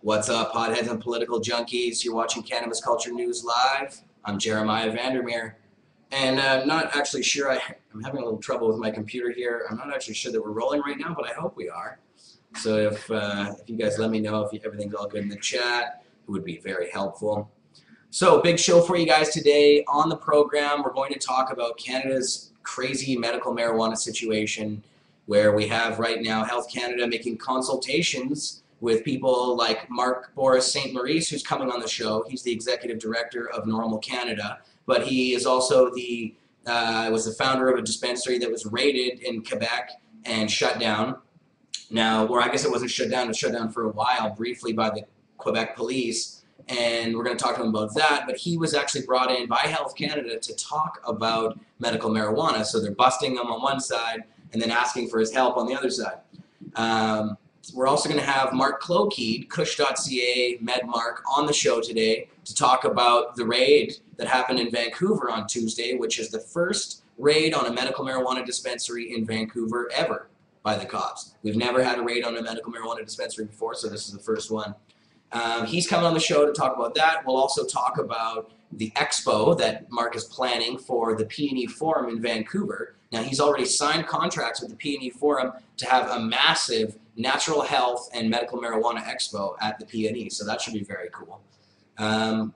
What's up, potheads and political junkies? You're watching Cannabis Culture News Live. I'm Jeremiah Vandermeer. And I'm not actually sure, I'm having a little trouble with my computer here. I'm not actually sure that we're rolling right now, but I hope we are. So if you guys let me know if everything's all good in the chat, it would be very helpful. So big show for you guys today. On the program, we're going to talk about Canada's crazy medical marijuana situation, where we have right now Health Canada making consultations with people like Marc-Boris St-Maurice, who's coming on the show. He's the executive director of NORML Canada, but he is also was the founder of a dispensary that was raided in Quebec and shut down. Now, or I guess it wasn't shut down, it was shut down for a while, briefly by the Quebec police, and we're going to talk to him about that, but he was actually brought in by Health Canada to talk about medical marijuana, so they're busting him on one side and then asking for his help on the other side. We're also going to have Mark Klokeid, Kush.ca, MedMark, on the show today to talk about the raid that happened in Vancouver on Tuesday, which is the first raid on a medical marijuana dispensary in Vancouver ever by the cops. We've never had a raid on a medical marijuana dispensary before, so this is the first one. He's coming on the show to talk about that. We'll also talk about the expo that Mark is planning for the PNE Forum in Vancouver. Now, he's already signed contracts with the PNE Forum to have a massive natural health and medical marijuana expo at the PNE, so that should be very cool.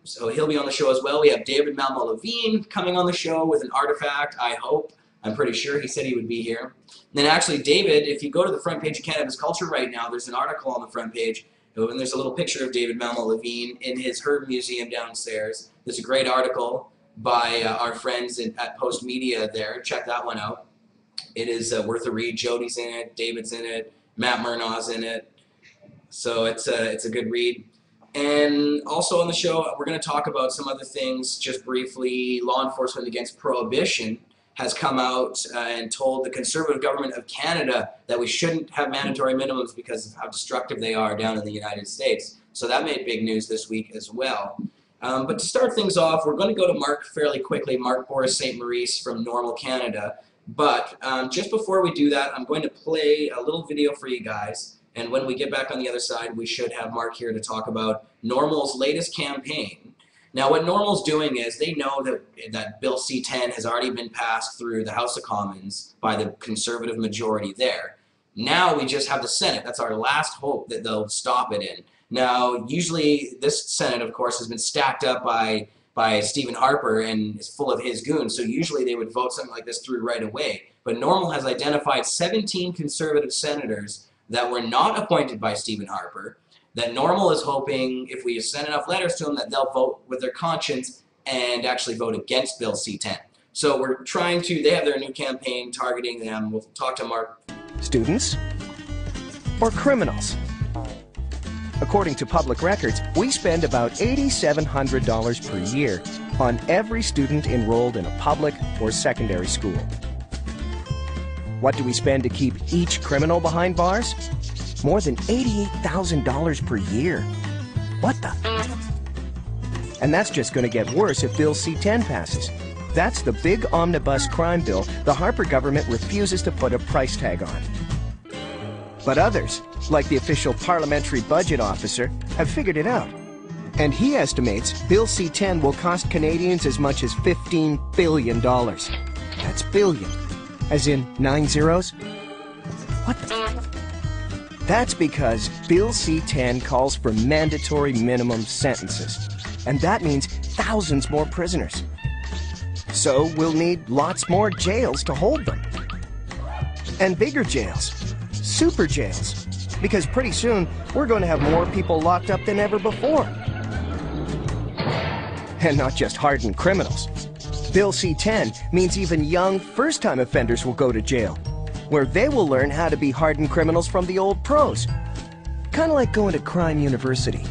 So he'll be on the show as well. We have David Levine coming on the show with an artifact, I hope. I'm pretty sure he said he would be here. And then actually, David, if you go to the front page of Cannabis Culture right now, there's an article on the front page, and there's a little picture of David Levine in his herb museum downstairs. There's a great article by our friends at Post Media there. Check that one out. It is worth a read. Jody's in it, David's in it, Matt Murnau's in it. So it's a good read. And also on the show, we're going to talk about some other things just briefly. Law Enforcement Against Prohibition has come out and told the Conservative government of Canada that we shouldn't have mandatory minimums because of how destructive they are down in the United States. So that made big news this week as well. But to start things off, we're going to go to Mark fairly quickly, Marc-Boris St-Maurice from NORML Canada. But just before we do that, I'm going to play a little video for you guys. And when we get back on the other side, we should have Mark here to talk about NORML's latest campaign. Now, what NORML's doing is they know that Bill C-10 has already been passed through the House of Commons by the Conservative majority there. Now we just have the Senate. That's our last hope that they'll stop it in. Now, usually this Senate, of course, has been stacked up by Stephen Harper and is full of his goons, so usually they would vote something like this through right away. But NORML has identified 17 Conservative senators that were not appointed by Stephen Harper, that NORML is hoping, if we send enough letters to them, that they'll vote with their conscience and actually vote against Bill C-10. So we're trying to, they have their new campaign targeting them. We'll talk to Mark. Students or criminals? According to public records, we spend about $8,700 per year on every student enrolled in a public or secondary school. What do we spend to keep each criminal behind bars? More than $88,000 per year. What the? And that's just going to get worse if Bill C-10 passes. That's the big omnibus crime bill the Harper government refuses to put a price tag on. But others, like the official parliamentary budget officer, have figured it out. And he estimates Bill C-10 will cost Canadians as much as $15 billion. That's billion, as in 9 zeros. What the? That's because Bill C-10 calls for mandatory minimum sentences. And that means thousands more prisoners. So we'll need lots more jails to hold them. And bigger jails. Super jails, because pretty soon we're going to have more people locked up than ever before. And not just hardened criminals. Bill C-10 means even young first-time offenders will go to jail, where they will learn how to be hardened criminals from the old pros. Kind of like going to crime university.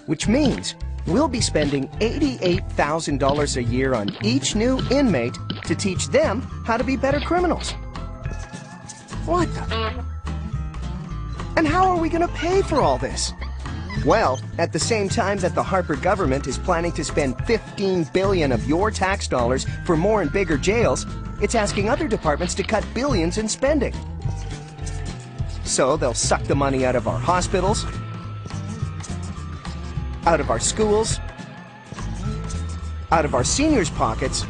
Which means we'll be spending $88,000 a year on each new inmate to teach them how to be better criminals. What the? And how are we going to pay for all this? Well, at the same time that the Harper government is planning to spend $15 billion of your tax dollars for more and bigger jails, it's asking other departments to cut billions in spending. So they'll suck the money out of our hospitals, out of our schools, out of our seniors' pockets,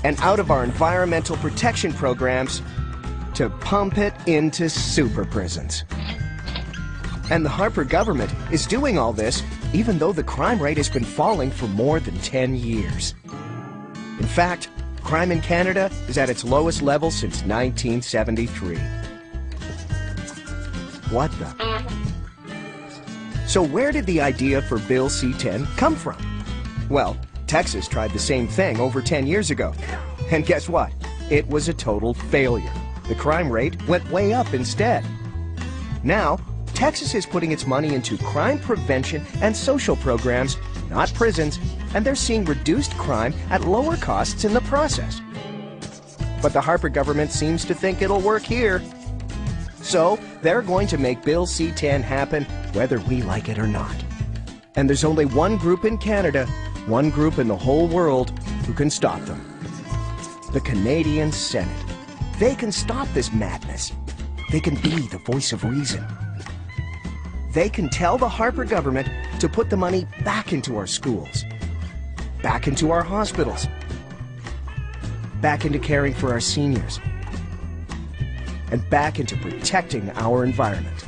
and out of our environmental protection programs to pump it into super prisons. And the Harper government is doing all this even though the crime rate has been falling for more than 10 years. In fact, crime in Canada is at its lowest level since 1973. What the? So where did the idea for Bill C-10 come from? Well, Texas tried the same thing over 10 years ago. And guess what? It was a total failure. The crime rate went way up instead. Now, Texas is putting its money into crime prevention and social programs, not prisons, and they're seeing reduced crime at lower costs in the process. But the Harper government seems to think it'll work here. So, they're going to make Bill C-10 happen whether we like it or not. And there's only one group in Canada, one group in the whole world who can stop them. The Canadian Senate. They can stop this madness. They can be the voice of reason. They can tell the Harper government to put the money back into our schools, back into our hospitals, back into caring for our seniors, and back into protecting our environment.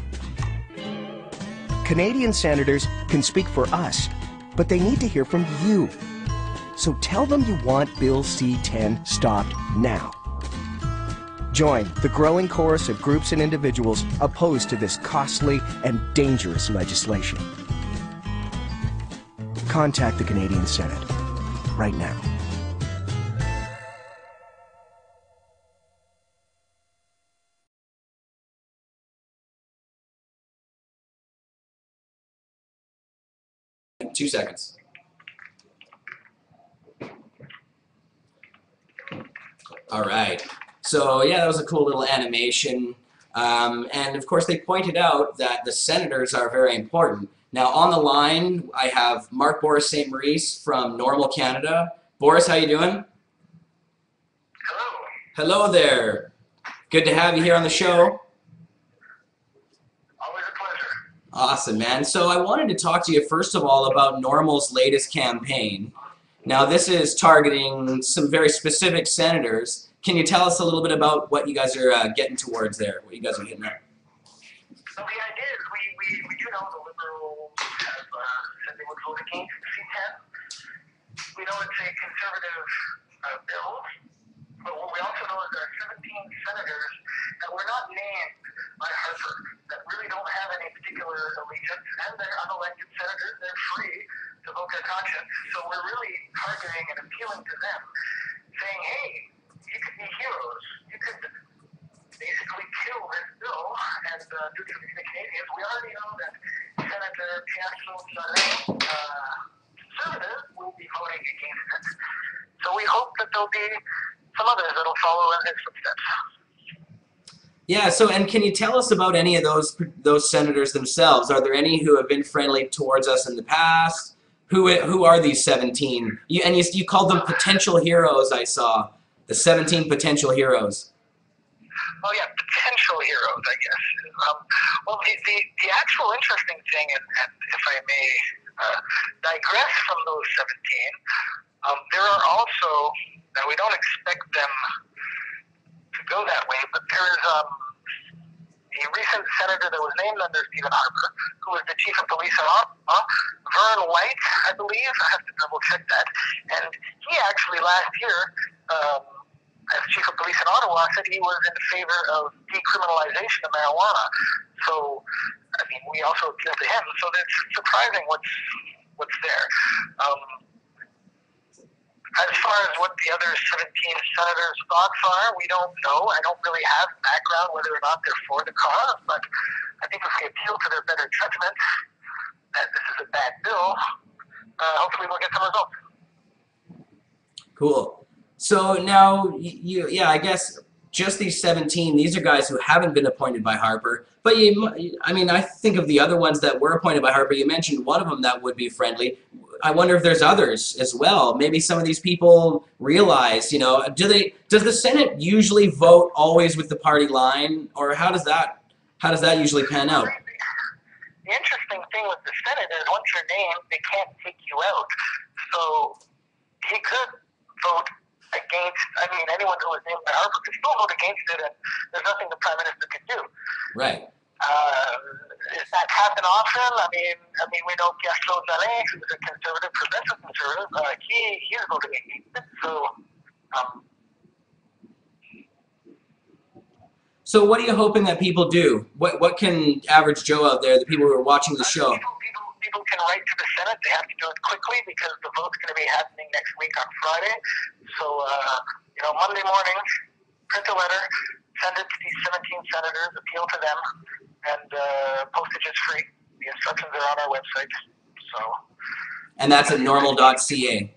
Canadian senators can speak for us, but they need to hear from you. So tell them you want Bill C-10 stopped now. Join the growing chorus of groups and individuals opposed to this costly and dangerous legislation. Contact the Canadian Senate right now. In 2 seconds. All right. So yeah, that was a cool little animation. And of course they pointed out that the senators are very important. Now on the line I have Marc-Boris St-Maurice from NORML Canada. Boris, how you doing? Hello. Hello there. Good to have you here on the show. Always a pleasure. Awesome, man. So I wanted to talk to you first of all about NORML's latest campaign. Now this is targeting some very specific senators. Can you tell us a little bit about what you guys are getting towards there, what you guys are hitting at? So the idea is we do know the Liberals have said they would vote against C-10. We know it's a conservative bill, but what we also know is there are 17 senators that were not named by Harper that really don't have any particular allegiance, and they're unelected senators. They're free to vote their conscience. So we're really targeting and appealing to them, saying, hey, you could be heroes. You could basically kill this bill and do it for the Canadians. We already know that Senator Pierre conservative will be voting against it. So we hope that there'll be some others that'll follow in his footsteps. Yeah, so and can you tell us about any of those senators themselves? Are there any who have been friendly towards us in the past? Who are these 17? You called them potential heroes, I saw. The 17 potential heroes. Oh yeah, potential heroes, I guess. Well, the actual interesting thing, and if I may digress from those 17, there are also, now we don't expect them to go that way, but there is a recent senator that was named under Stephen Harper, who was the chief of police in Ottawa, Vern White, I believe. I have to double check that. And he actually last year, as chief of police in Ottawa, said he was in favor of decriminalization of marijuana. So, I mean, we also appeal to him. So it's surprising what's there. As far as what the other 17 senators' thoughts are, we don't know. I don't really have background whether or not they're for the cause, but I think if we appeal to their better judgment that this is a bad bill, hopefully we'll get some results. Cool. So now, yeah, I guess just these 17, these are guys who haven't been appointed by Harper. But I mean, I think of the other ones that were appointed by Harper. You mentioned one of them that would be friendly. I wonder if there's others as well. Maybe some of these people realize, you know, does the Senate usually vote always with the party line, or how does that usually pan out? the interesting thing with the Senate is once you're named, they can't take you out. So he could vote against, I mean, anyone who was named by Harper could still vote against it, and there's nothing the Prime Minister could do. Right. Does that happen often? I mean, we know Pierre Claude, who's a conservative, progressive conservative, he's voting against it. So what are you hoping that people do? What can average Joe out there, the people who are watching the show? People can write to the Senate. They have to do it quickly because the vote's going to be happening next week on Friday. So, Monday morning, print a letter, send it to these 17 senators, appeal to them, and postage is free. The instructions are on our website. So. And that's at NORML.ca.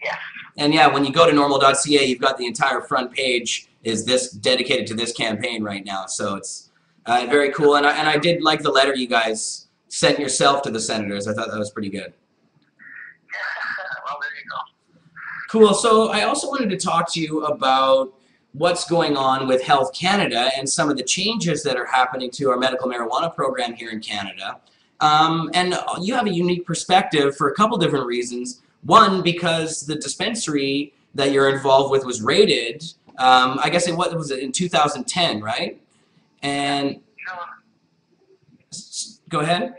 Yes. And yeah, when you go to NORML.ca, you've got the entire front page is this dedicated to this campaign right now. So it's very cool. And I did like the letter you guys sent yourself to the senators. I thought that was pretty good. Well, there you go. Cool. So I also wanted to talk to you about what's going on with Health Canada and some of the changes that are happening to our medical marijuana program here in Canada. And you have a unique perspective for a couple different reasons. One, because the dispensary that you're involved with was raided, I guess what was it, in 2010, right? And go ahead.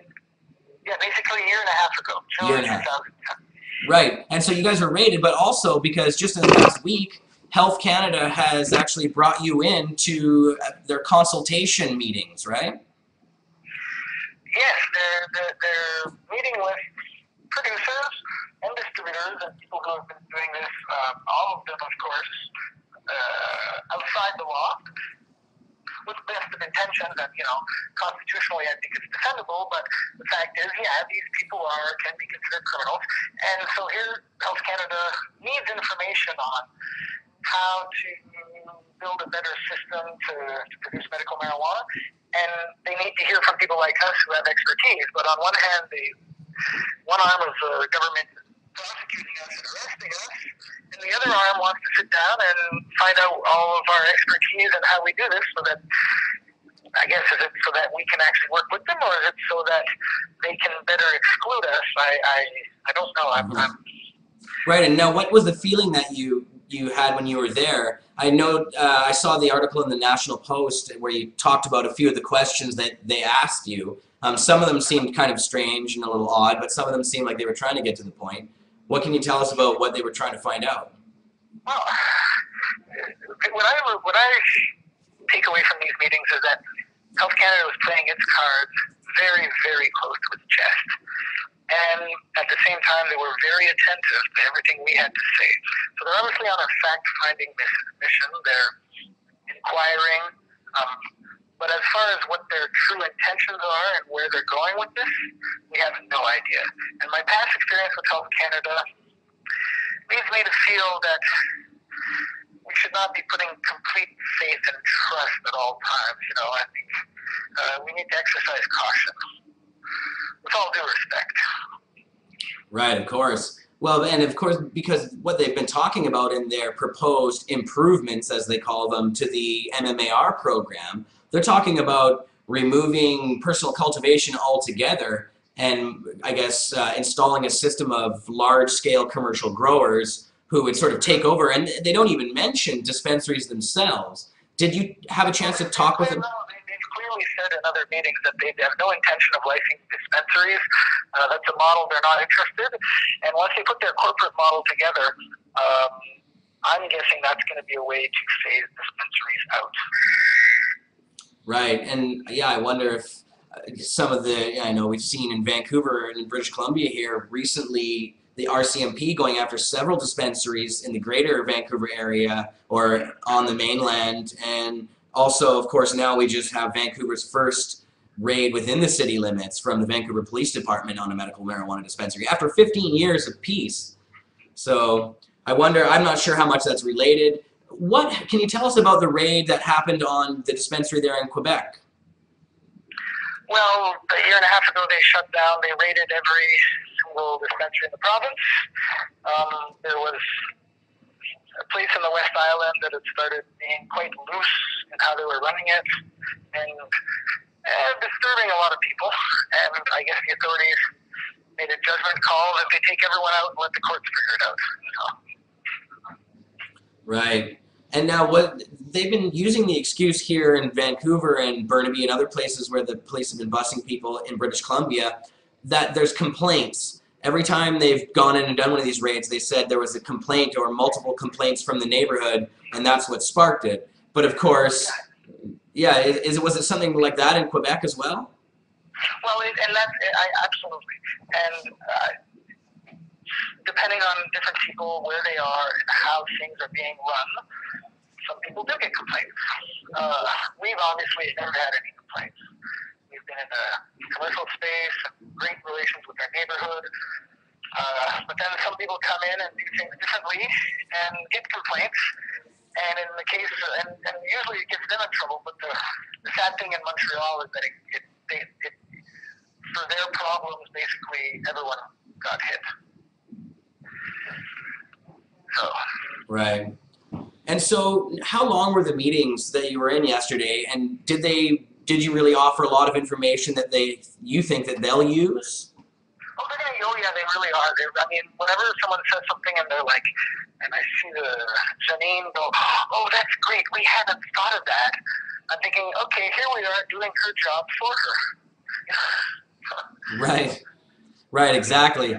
Yeah, basically a year and a half ago. Year and a half. Right. And so you guys were raided, but also because just in the past week, Health Canada has actually brought you in to their consultation meetings, right? Yes, they're meeting with producers and distributors and people who have been doing this, all of them, of course, outside the law, with the best of intentions, and, constitutionally I think it's defendable, but the fact is, these people can be considered criminals, and so here Health Canada needs information on how to build a better system to produce medical marijuana, and they need to hear from people like us who have expertise, but on one hand, one arm of the government is prosecuting us and arresting us, and the other arm wants to sit down and find out all of our expertise and how we do this, so that, I guess, is it so that we can actually work with them, or is it so that they can better exclude us? I don't know. I'm Right, and now what was the feeling that you had when you were there? I know I saw the article in the National Post where you talked about a few of the questions that they asked you. Some of them seemed kind of strange and a little odd, but some of them seemed like they were trying to get to the point. What can you tell us about what they were trying to find out? Well, what I take away from these meetings is that Health Canada was playing its cards very, very close to its chest. And at the same time, they were very attentive to everything we had to say. So they're obviously on a fact-finding mission. They're inquiring. But as far as what their true intentions are and where they're going with this, we have no idea. And my past experience with Health Canada leads me to feel that we should not be putting complete faith and trust at all times. I think we need to exercise caution. With all due respect. Right, of course. Well, and of course, because what they've been talking about in their proposed improvements, as they call them, to the MMAR program, they're talking about removing personal cultivation altogether and, I guess, installing a system of large-scale commercial growers who would sort of take over, and they don't even mention dispensaries themselves. Did you have a chance to talk with them? They've clearly said in other meetings that they have no intention of licensing dispensaries. That's a model they're not interested. And once they put their corporate model together, I'm guessing that's going to be a way to phase dispensaries out. Right, and I wonder if some of I know we've seen in Vancouver and in British Columbia here recently, the RCMP going after several dispensaries in the greater Vancouver area or on the mainland, and also, of course, now we just have Vancouver's first raid within the city limits from the Vancouver Police Department on a medical marijuana dispensary after 15 years of peace. So I wonder, I'm not sure how much that's related. What can you tell us about the raid that happened on the dispensary there in Quebec? Well, a year and a half ago they shut down, they raided every single dispensary in the province. There was a place in the West Island that had started being quite loose in how they were running it, and disturbing a lot of people, and I guess the authorities made a judgment call that they take everyone out and let the courts figure it out. So. Right. And now what they've been using the excuse here in Vancouver and Burnaby and other places where the police have been busting people in British Columbia, that there's complaints. Every time they've gone in and done one of these raids, they said there was a complaint or multiple complaints from the neighborhood, and that's what sparked it. But of course, yeah, was it something like that in Quebec as well? Well, absolutely. And depending on different people, where they are, and how things are being run, some people do get complaints. We've obviously never had any complaints. We've been in a commercial space, great relations with our neighborhood. But then some people come in and do things differently and get complaints. And in the case, and usually it gets them in trouble, but the sad thing in Montreal is that it for their problems, basically everyone got hit. So. Right. And so how long were the meetings that you were in yesterday, and did you really offer a lot of information that you think that they'll use? Oh yeah, they really are. I mean, whenever someone says something and they're like, and I see the Janine go, oh, that's great, we hadn't thought of that. I'm thinking, okay, here we are doing her job for her. Right, exactly.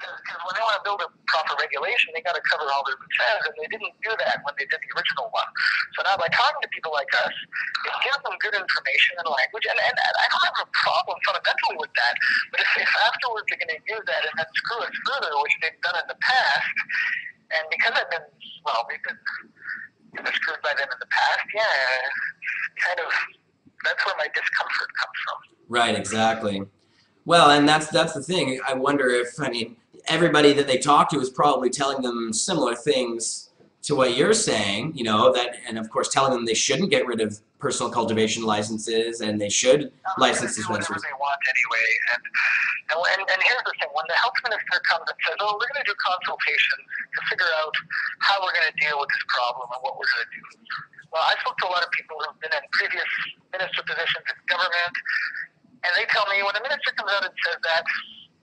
Because when they want to build a proper regulation, they got to cover all their loose ends, and they didn't do that when they did the original one. So now by talking to people like us, it gives them good information and language, and I don't have a problem fundamentally with that, but if afterwards they're going to use that and then screw us further, which they've done in the past, and because we've been screwed by them in the past, kind of, that's where my discomfort comes from. Right, exactly. Well, and that's the thing. I wonder if, everybody that they talk to is probably telling them similar things to what you're saying, and of course telling them they shouldn't get rid of personal cultivation licenses and they should license dispensaries. Whatever they want anyway. And here's the thing, when the health minister comes and says, oh, we're going to do consultation to figure out how we're going to deal with this problem and what we're going to do. Well, I spoke to a lot of people who've been in previous minister positions in government, and they tell me when the minister comes out and says that,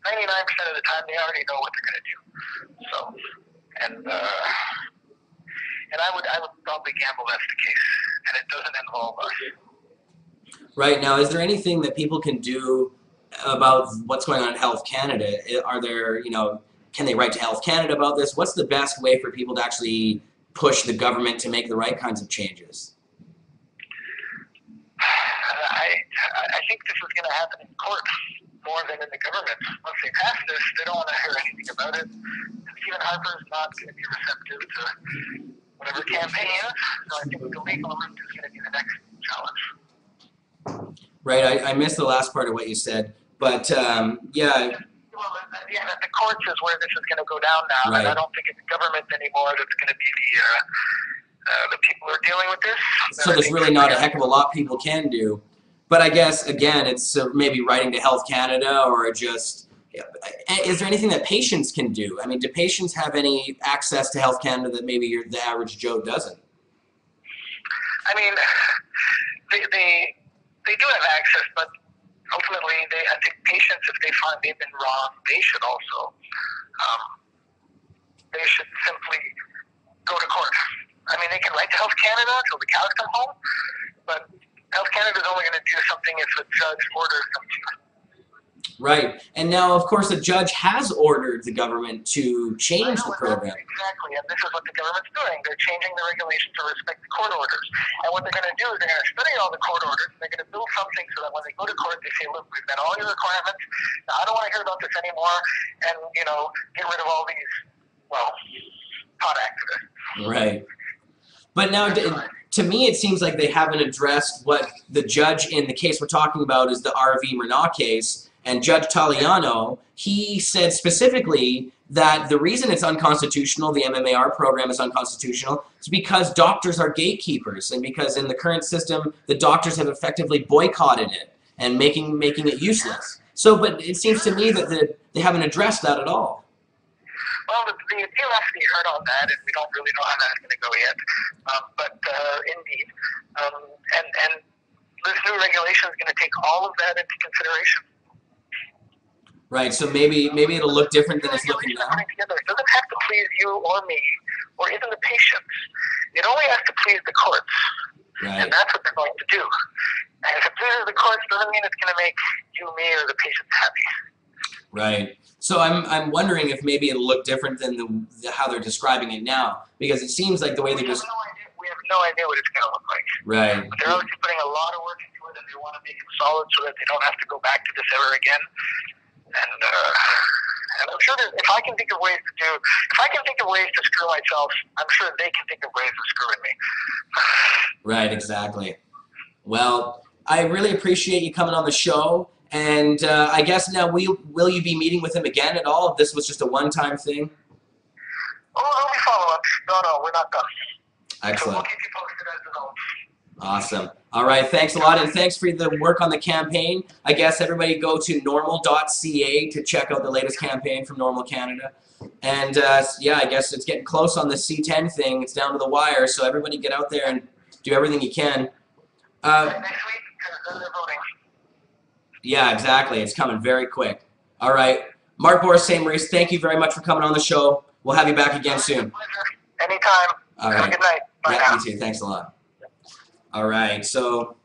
99% of the time they already know what they're going to do. So, and I would probably gamble that's the case, and it doesn't involve us. Right. Now, is there anything that people can do about what's going on in Health Canada? Are there, can they write to Health Canada about this? What's the best way for people to actually push the government to make the right kinds of changes? I think this is going to happen in court more than in the government. Once they pass this, they don't want to hear anything about it. Stephen Harper's not going to be receptive to whatever campaign is, so I think the legal route is going to be the next challenge. Right, I missed the last part of what you said, but Well, the courts is where this is going to go down now, right. And I don't think it's government anymore that's going to be the people who are dealing with this. So there's really not a heck of a lot people can do. But I guess, again, it's maybe writing to Health Canada or just, is there anything that patients can do? Do patients have any access to Health Canada that maybe the average Joe doesn't? They do have access, but ultimately, I think patients, if they find they've been wrong, they should also, they should simply go to court. They can write to Health Canada until the cows come home, but Health Canada is only going to do something if a judge orders them to. Right. And now, of course, the judge has ordered the government to change the program. Exactly, and this is what the government's doing. They're changing the regulations to respect the court orders. And what they're going to do is they're going to study all the court orders, and they're going to build something so that when they go to court, they say, look, we've met all your requirements. Now, I don't want to hear about this anymore, and, get rid of all these, pot activists. Right. But now, to me, it seems like they haven't addressed what the judge in the case we're talking about is the R.V. Murnau case. And Judge Taliano, he said specifically that the reason it's unconstitutional, the MMAR program is unconstitutional, is because doctors are gatekeepers, and because in the current system, the doctors have effectively boycotted it and making it useless. So, but it seems to me that they haven't addressed that at all. Well, the appeal has to be heard on that, and we don't really know how that's going to go yet. But indeed, and this new regulation is going to take all of that into consideration. Right. So maybe it'll look different than it's looking now. Together. It doesn't have to please you or me or even the patients. It only has to please the courts. Right. And that's what they're going to do. And if it pleases the courts, doesn't mean it's going to make you, me, or the patients happy. Right. So I'm wondering if maybe it'll look different than how they're describing it now, because it seems like the way they're just. We have no idea what it's going to look like. Right. But they're obviously putting a lot of work into it, and they want to make it solid so that they don't have to go back to this ever again. And I'm sure that if I can think of ways to screw myself, I'm sure they can think of ways of screwing me. Right. Exactly. Well, I really appreciate you coming on the show. And I guess now, will you be meeting with him again at all? If this was just a one-time thing? Oh, there'll be follow-ups. No, we're not done. Excellent. So we'll keep you posted as it develops. Awesome. All right. Thanks a lot, and thanks for the work on the campaign. I guess everybody go to NORML.ca to check out the latest campaign from NORML Canada. And yeah, I guess it's getting close on the C10 thing. It's down to the wire, so everybody get out there and do everything you can. Next week, because they're voting. Yeah, exactly. It's coming very quick. All right. Marc-Boris St-Maurice, thank you very much for coming on the show. We'll have you back again soon. Anytime. All right. Have a good night. Bye now. You too. Thanks a lot. All right. So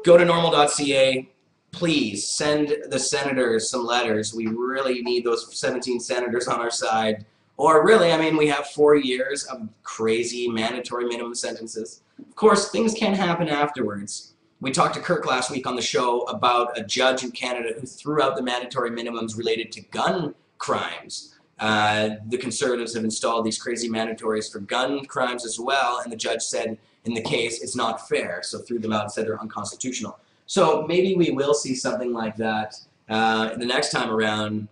go to NORML.ca. Please send the senators some letters. We really need those 17 senators on our side. Or really, I mean, we have 4 years of crazy mandatory minimum sentences. Of course, things can happen afterwards. We talked to Kirk last week on the show about a judge in Canada who threw out the mandatory minimums related to gun crimes. The Conservatives have installed these crazy mandatories for gun crimes as well, and the judge said in the case it's not fair, so threw them out and said they're unconstitutional. So maybe we will see something like that the next time around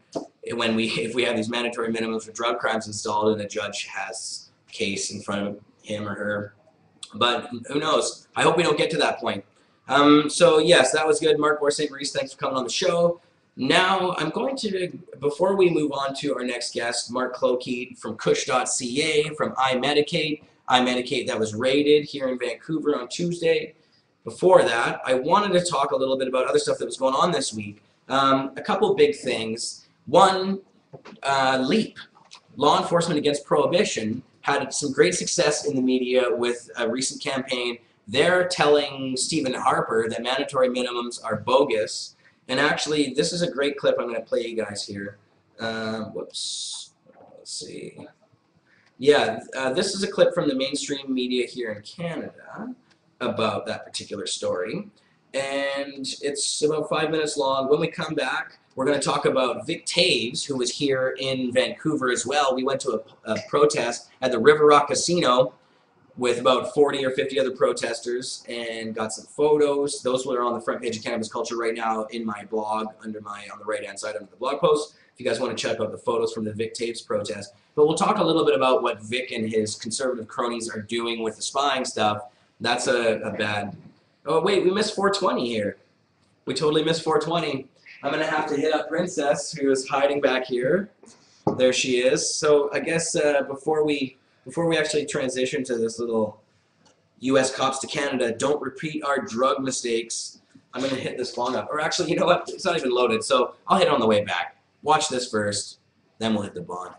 when if we have these mandatory minimums for drug crimes installed and a judge has a case in front of him or her. But who knows? I hope we don't get to that point. So yes, that was good. Marc-Boris St-Maurice, thanks for coming on the show. Now I'm going to, before we move on to our next guest, Mark Klokeid from Kush.ca, from iMedikate. iMedikate that was raided here in Vancouver on Tuesday. Before that, I wanted to talk a little bit about other stuff that was going on this week. A couple big things. One, LEAP, Law Enforcement Against Prohibition, had some great success in the media with a recent campaign. They're telling Stephen Harper that mandatory minimums are bogus. And actually, this is a great clip I'm going to play you guys here. Whoops. Let's see. Yeah, this is a clip from the mainstream media here in Canada about that particular story. And it's about 5 minutes long. When we come back, we're going to talk about Vic Taves, who was here in Vancouver as well. We went to a protest at the River Rock Casino with about 40 or 50 other protesters and got some photos. Those were on the front page of Cannabis Culture right now in my blog on the right-hand side under the blog post. If you guys want to check out the photos from the Vic Taves protest. But we'll talk a little bit about what Vic and his conservative cronies are doing with the spying stuff. That's a bad... Oh, wait, we missed 420 here. We totally missed 420. I'm going to have to hit up Princess, who is hiding back here. There she is. So I guess before we actually transition to this little U.S. cops to Canada, don't repeat our drug mistakes. I'm going to hit this long up. Or actually, you know what? It's not even loaded, so I'll hit it on the way back. Watch this first, then we'll hit the bond.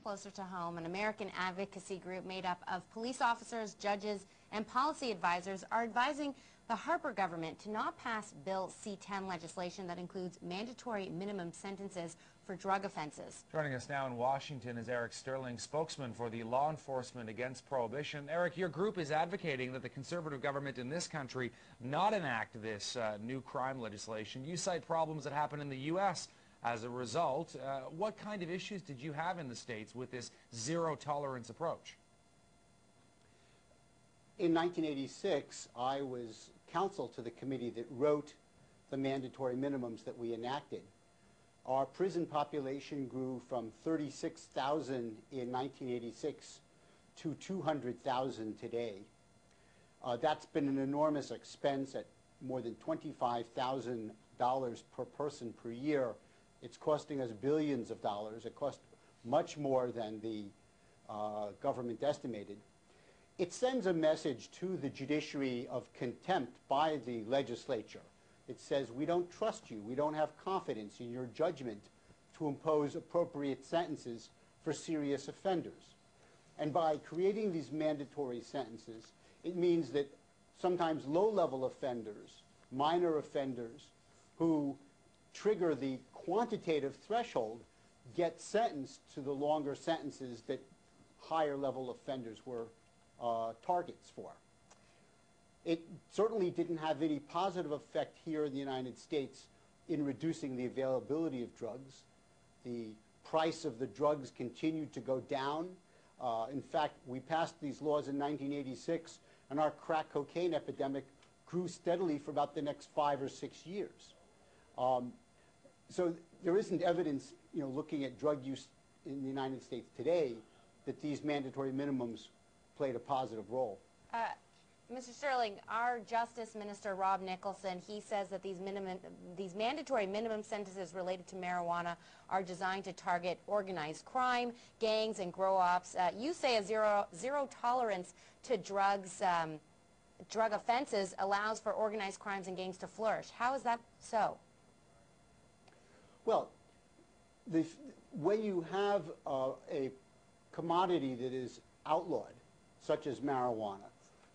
Closer to home, an American advocacy group made up of police officers, judges, and policy advisors are advising the Harper government to not pass Bill C-10 legislation that includes mandatory minimum sentences for drug offenses. Joining us now in Washington is Eric Sterling, spokesman for the Law Enforcement Against Prohibition. Eric, your group is advocating that the conservative government in this country not enact this new crime legislation. You cite problems that happen in the U.S. as a result. What kind of issues did you have in the States with this zero-tolerance approach? In 1986, I was counsel to the committee that wrote the mandatory minimums that we enacted. Our prison population grew from 36,000 in 1986 to 200,000 today. That's been an enormous expense at more than $25,000 per person per year. It's costing us billions of dollars. It cost much more than the government estimated. It sends a message to the judiciary of contempt by the legislature. It says, we don't trust you, we don't have confidence in your judgment to impose appropriate sentences for serious offenders. And by creating these mandatory sentences, it means that sometimes low-level offenders, minor offenders, who trigger the quantitative threshold get sentenced to the longer sentences that higher-level offenders were targets for. It certainly didn't have any positive effect here in the United States in reducing the availability of drugs. The price of the drugs continued to go down. In fact, we passed these laws in 1986, and our crack cocaine epidemic grew steadily for about the next 5 or 6 years. So there isn't evidence, looking at drug use in the United States today, that these mandatory minimums played a positive role. Mr. Sterling, our Justice Minister, Rob Nicholson, he says that these mandatory minimum sentences related to marijuana are designed to target organized crime, gangs, and grow-ops. You say a zero tolerance to drugs, drug offenses allows for organized crimes and gangs to flourish. How is that so? Well, when you have a commodity that is outlawed, such as marijuana,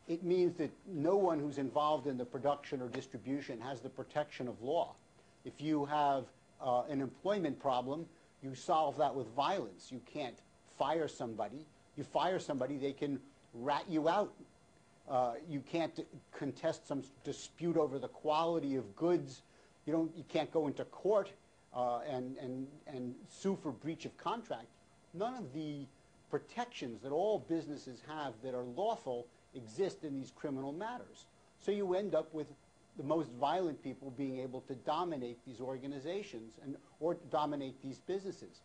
it means that no one who's involved in the production or distribution has the protection of law. If you have an employment problem, you solve that with violence. You can't fire somebody. You fire somebody, they can rat you out. You can't contest some dispute over the quality of goods. You can't go into court and sue for breach of contract. None of the protections that all businesses have that are lawful exist in these criminal matters. So you end up with the most violent people being able to dominate these organizations or dominate these businesses.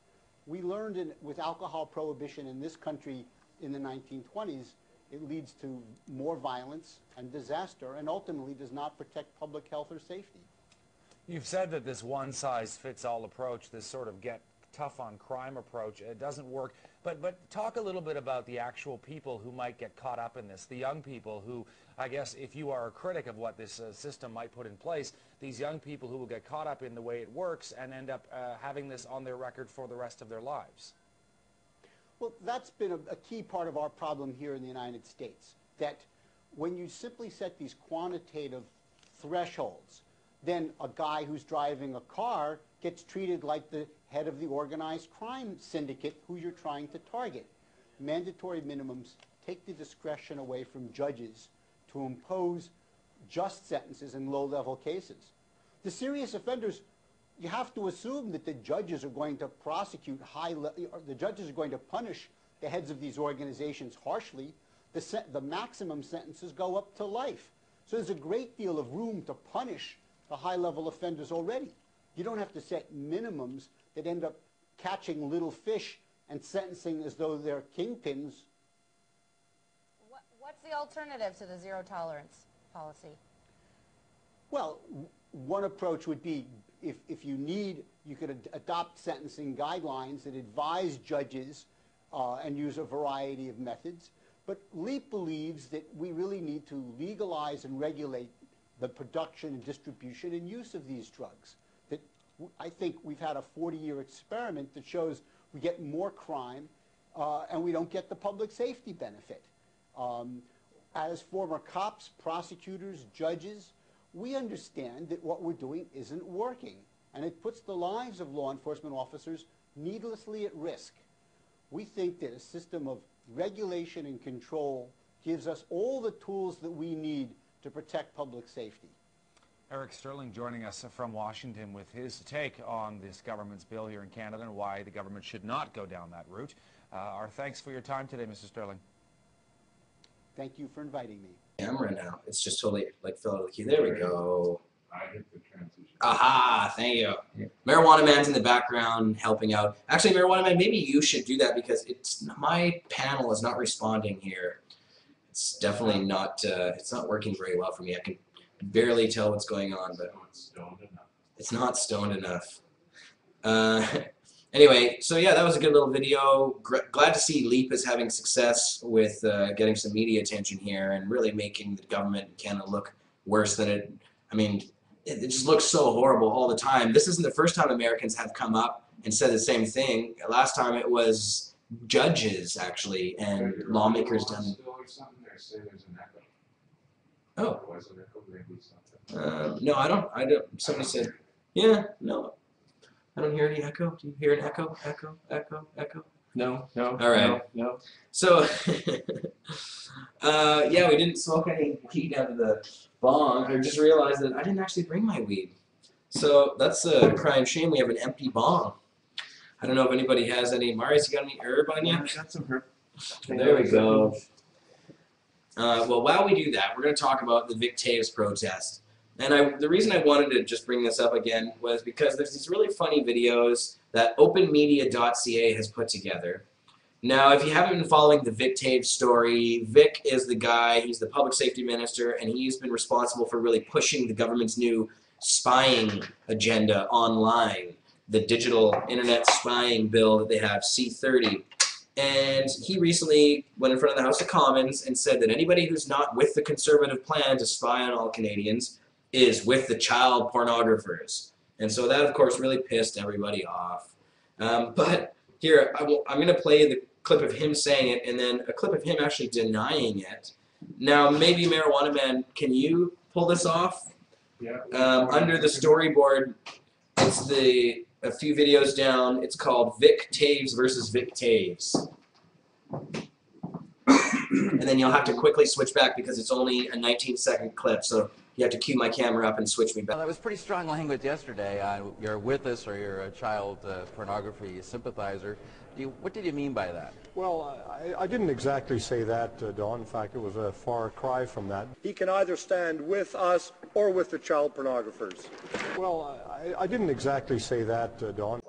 We learned with alcohol prohibition in this country in the 1920s, it leads to more violence and disaster and ultimately does not protect public health or safety. You've said that this one-size-fits-all approach, this sort of get tough on crime approach, it doesn't work. But talk a little bit about the actual people who might get caught up in this, the young people who, I guess, if you are a critic of what this system might put in place, these young people who will get caught up in the way it works and end up having this on their record for the rest of their lives. Well, that's been a key part of our problem here in the United States, that when you simply set these quantitative thresholds, then a guy who's driving a car gets treated like the head of the organized crime syndicate who you're trying to target. Mandatory minimums take the discretion away from judges to impose just sentences in low-level cases. The serious offenders, you have to assume that the judges are going to prosecute the judges are going to punish the heads of these organizations harshly. The maximum sentences go up to life. So there's a great deal of room to punish the high-level offenders already. You don't have to set minimums that end up catching little fish and sentencing as though they're kingpins. What's the alternative to the zero tolerance policy? Well, one approach would be if you need, you could adopt sentencing guidelines that advise judges and use a variety of methods. But LEAP believes that we really need to legalize and regulate the production and distribution and use of these drugs. That I think we've had a 40-year experiment that shows we get more crime and we don't get the public safety benefit. As former cops, prosecutors, judges, we understand that what we're doing isn't working, and it puts the lives of law enforcement officers needlessly at risk. We think that a system of regulation and control gives us all the tools that we need to protect public safety. Eric Sterling joining us from Washington with his take on this government's bill here in Canada and why the government should not go down that route. Our thanks for your time today, Mr. Sterling. Thank you for inviting me. Camera now. It's just totally like fill out the key. There we go. I hit the transition. Aha, thank you. Yeah. Marijuana Man's in the background helping out. Actually, Marijuana Man, maybe you should do that because my panel is not responding here. It's definitely not, it's not working very well for me. I can barely tell what's going on, but It's stoned enough. it's not stoned enough. Anyway, so yeah, that was a good little video. Glad to see LEAP is having success with getting some media attention here and really making the government in Canada look worse than it. I mean, it just looks so horrible all the time. This isn't the first time Americans have come up and said the same thing. Last time it was judges, actually, and lawmakers done. Oh. No, I don't. Somebody said, yeah, no. I don't hear any echo. Do you hear an echo? Echo? Echo? Echo? No, no. All right. No. So, yeah, we didn't smoke any weed out of the bong. I just realized that I didn't actually bring my weed. So that's a crying shame. We have an empty bong. I don't know if anybody has any. Marius, you got any herb on you? I got some herb. There we go. Well, while we do that, we're going to talk about the Vic Taves protest. And the reason I wanted to just bring this up again was because there's these really funny videos that openmedia.ca has put together. Now, if you haven't been following the Vic Taves story, Vic is the guy, he's the public safety minister, and he's been responsible for really pushing the government's new spying agenda online, the digital internet spying bill that they have, C-30. And he recently went in front of the House of Commons and said that anybody who's not with the Conservative plan to spy on all Canadians is with the child pornographers. And so that, of course, really pissed everybody off. But here, I'm going to play the clip of him saying it and then a clip of him actually denying it. Now, maybe Marijuana Man, can you pull this off? Yeah. Under the storyboard, it's a few videos down. It's called Vic Taves versus Vic Taves. And then you'll have to quickly switch back because it's only a 19-second clip. So you have to cue my camera up and switch me back. Well, that was pretty strong language yesterday. You're with us or you're a child pornography sympathizer. What did you mean by that? Well, I didn't exactly say that, Don. In fact, it was a far cry from that. He can either stand with us or with the child pornographers. Well, I didn't exactly say that, Don.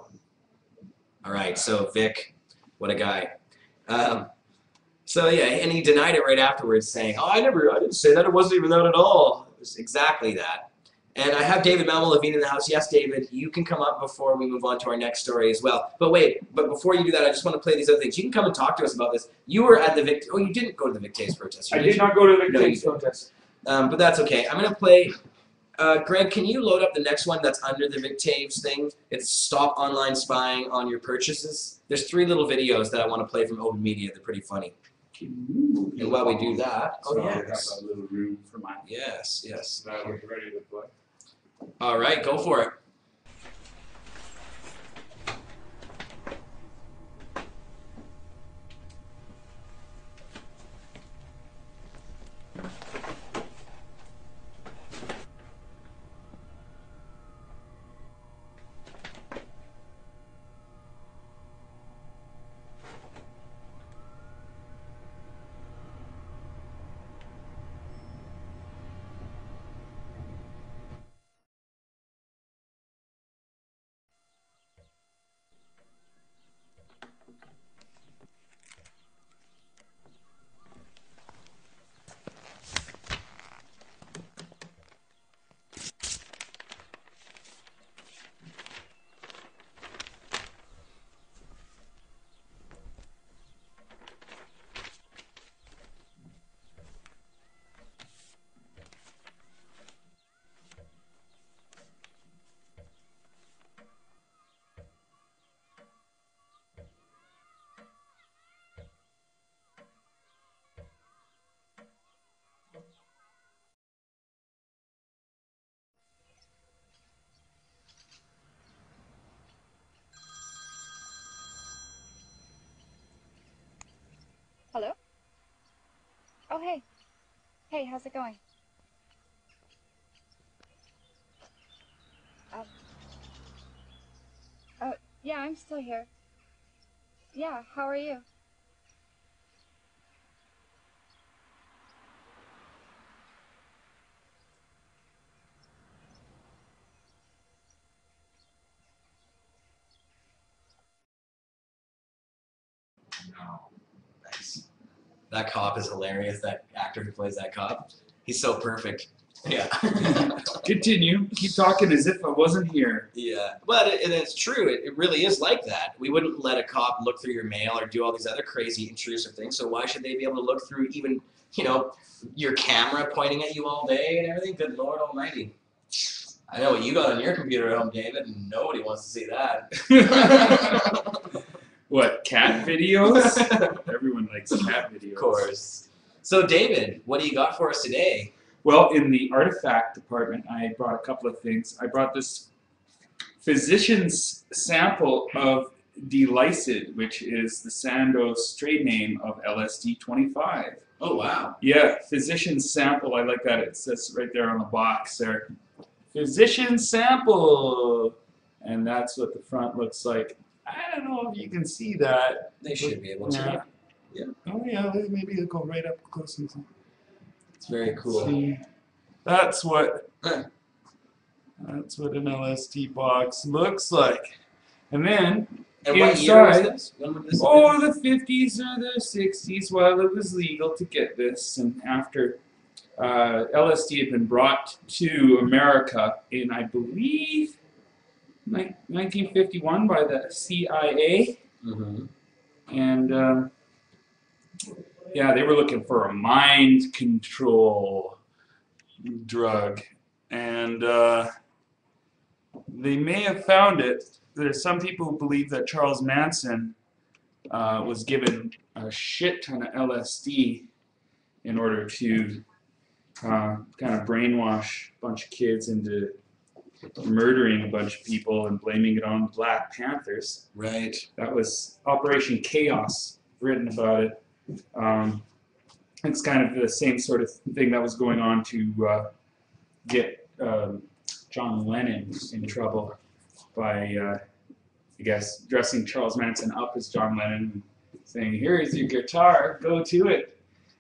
All right, so Vic, what a guy. So yeah, and he denied it right afterwards, saying, "Oh, I didn't say that. It wasn't even that at all." It was exactly that. And I have David Levine in the house. Yes, David, you can come up before we move on to our next story as well. But wait, before you do that, I just want to play these other things. You can come and talk to us about this. You were at the Vic. Oh, you didn't go to the Vic Taves protest. I did not go to the Vic Taves protest. But that's okay. I'm gonna play. Greg, can you load up the next one that's under the Vic Taves thing? It's Stop Online Spying on Your Purchases. There's 3 little videos that I want to play from Open Media. They're pretty funny. And while we do that, so I have a little room for mine. Yes, yes. That was ready to play. All right, go for it. Hello? Oh, hey. Hey, how's it going? Oh, yeah, I'm still here. Yeah, how are you? Nice. That cop is hilarious, that actor who plays that cop. He's so perfect. Yeah. Continue. Keep talking as if I wasn't here. Yeah, but it's true. It really is like that. We wouldn't let a cop look through your mail or do all these other crazy intrusive things. So why should they be able to look through even, you know, your camera pointing at you all day and everything? Good Lord Almighty. I know what you got on your computer at home, David, and nobody wants to see that. What, cat videos? Everyone likes cat videos. Of course. So David, what do you got for us today? Well, in the artifact department, I brought a couple of things. I brought this physician's sample of Delicid, which is the Sandoz trade name of LSD-25. Oh, wow. Yeah, physician's sample. I like that. It says right there on the box there. Physician's sample. And that's what the front looks like. I don't know if you can see that. They should be able to. Yeah. Oh, yeah. Maybe it'll go right up close and see. It's very cool. See, that's what an LSD box looks like. And then and what year was inside, this? When would this oh, the 50s or the 60s, while it was legal to get this, and after LSD had been brought to America in, I believe, 1951 by the CIA, and yeah, they were looking for a mind control drug, and they may have found it. There's some people who believe that Charles Manson was given a shit ton of LSD in order to kind of brainwash a bunch of kids into murdering a bunch of people and blaming it on Black Panthers. Right. That was Operation Chaos, written about it. It's kind of the same sort of thing that was going on to get John Lennon in trouble by, I guess, dressing Charles Manson up as John Lennon and saying, "Here is your guitar, go to it.